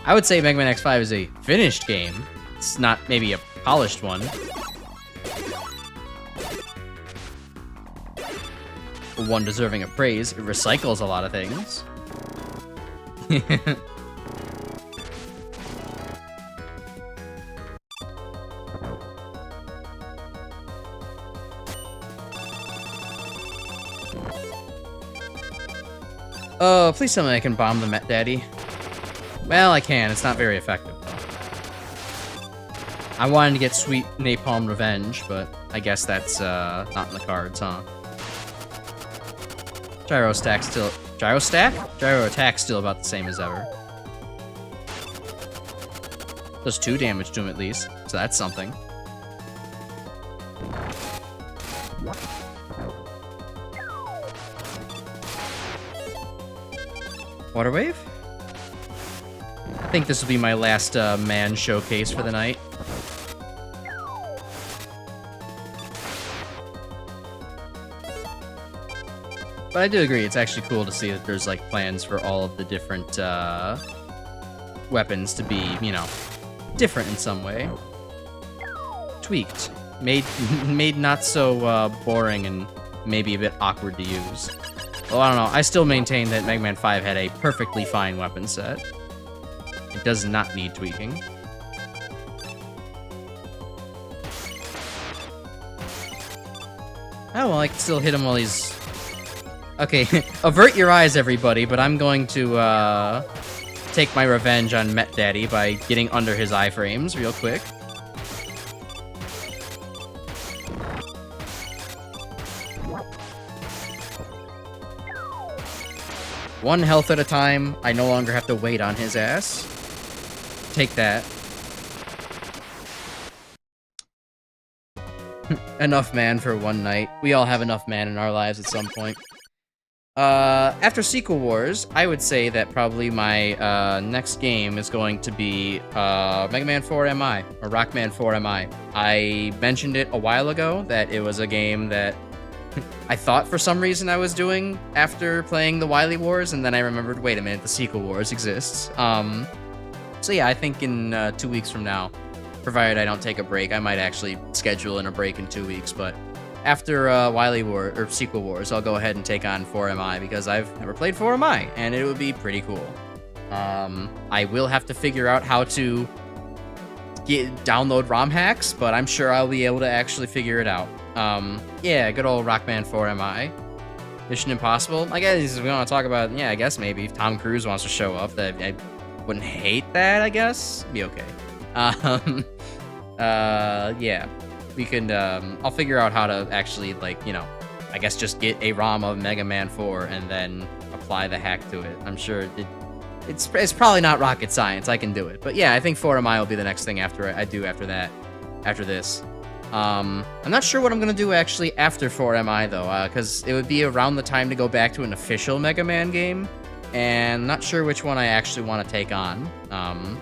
I would say Mega Man X5 is a finished game. It's not maybe a polished one. One deserving of praise. It recycles a lot of things. Oh, please tell me I can bomb the Met Daddy. Well, I can. It's not very effective, though. I wanted to get sweet napalm revenge, but I guess that's not in the cards, huh? Gyro attack still about the same as ever. Does 2 damage to him at least, so that's something. Water Wave? I think this will be my last man showcase for the night. But I do agree, it's actually cool to see that there's like plans for all of the different weapons to be, you know, different in some way. Tweaked. Made not so boring and maybe a bit awkward to use. Well, I don't know. I still maintain that Mega Man 5 had a perfectly fine weapon set. It does not need tweaking. Oh, well, I can still hit him while he's... Okay, avert your eyes, everybody, but I'm going to take my revenge on Met Daddy by getting under his iframes real quick. One health at a time. I no longer have to wait on his ass. Take that. Enough man for one night. We all have enough man in our lives at some point. After Sequel Wars, I would say that probably my next game is going to be Mega Man 4 MI, or Rockman 4 MI. I mentioned it a while ago that it was a game that I thought for some reason I was doing after playing the Wily Wars, and then I remembered, wait a minute, the sequel Wars exists. So yeah, I think in 2 weeks from now, provided I don't take a break, I might actually schedule in a break in 2 weeks, but after Wily War or Sequel Wars, I'll go ahead and take on 4MI because I've never played 4MI, and it would be pretty cool. I will have to figure out how to download ROM hacks, but I'm sure I'll be able to actually figure it out. Yeah, good old Rockman 4MI. Mission Impossible. I guess we want to talk about, yeah, I guess maybe if Tom Cruise wants to show up, that I wouldn't hate that, I guess. Be okay. Yeah. We can, I'll figure out how to actually, like, you know, I guess just get a ROM of Mega Man 4 and then apply the hack to it. I'm sure it's probably not rocket science. I can do it. But yeah, I think 4MI will be the next thing I do after that, after this. I'm not sure what I'm going to do actually after 4MI though, because it would be around the time to go back to an official Mega Man game. And not sure which one I actually want to take on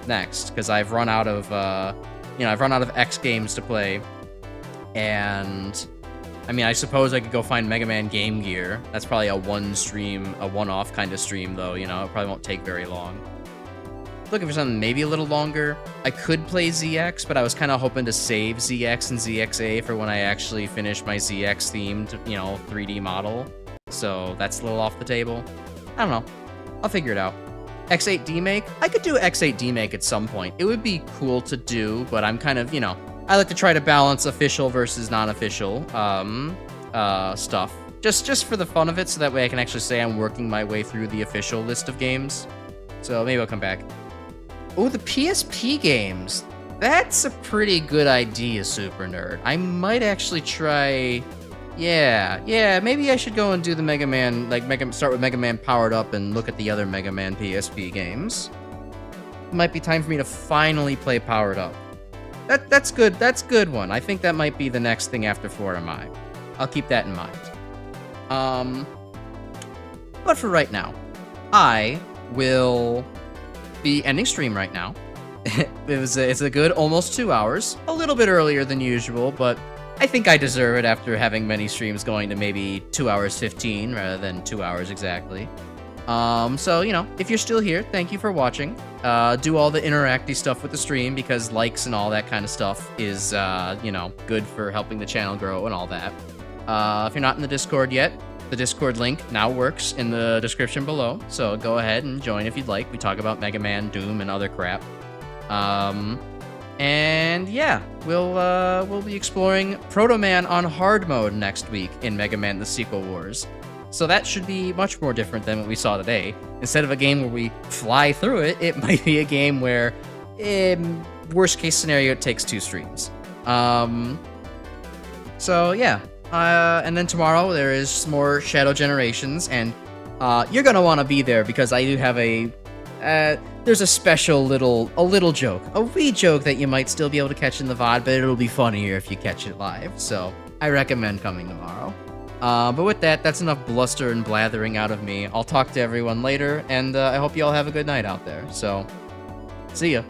next, because I've run out of, I've run out of X games to play. And I mean, I suppose I could go find Mega Man Game Gear. That's probably a one-off kind of stream, though. You know, it probably won't take very long. Looking for something maybe a little longer. I could play ZX, but I was kind of hoping to save ZX and ZXA for when I actually finish my ZX-themed, 3D model. So that's a little off the table. I don't know. I'll figure it out. X8 demake? I could do X8 demake at some point. It would be cool to do, but I'm kind of, I like to try to balance official versus non-official stuff. Just for the fun of it, so that way I can actually say I'm working my way through the official list of games. So maybe I'll come back. Oh, the PSP games. That's a pretty good idea, Super Nerd. I might actually try... Yeah, maybe I should go and do the Mega Man, start with Mega Man Powered Up and look at the other Mega Man PSP games. It might be time for me to finally play Powered Up. That's good. That's a good one. I think that might be the next thing after 4MI. I'll keep that in mind. But for right now, I will be ending stream right now. It's a good almost 2 hours. A little bit earlier than usual, but I think I deserve it after having many streams going to maybe 2 hours 15 rather than 2 hours exactly. So, if you're still here, thank you for watching. Do all the interactive stuff with the stream because likes and all that kind of stuff is, good for helping the channel grow and all that. If you're not in the Discord yet, the Discord link now works in the description below. So go ahead and join if you'd like. We talk about Mega Man, Doom, and other crap. And yeah, we'll be exploring Proto Man on hard mode next week in Mega Man: The Sequel Wars. So that should be much more different than what we saw today. Instead of a game where we fly through it, it might be a game where, in worst case scenario, it takes 2 streams. So yeah, and then tomorrow there is more Shadow Generations, and you're gonna want to be there because I do have there's a special little joke, a wee joke that you might still be able to catch in the VOD, but it'll be funnier if you catch it live. So I recommend coming tomorrow. But with that, that's enough bluster and blathering out of me. I'll talk to everyone later, and I hope you all have a good night out there. So, see ya.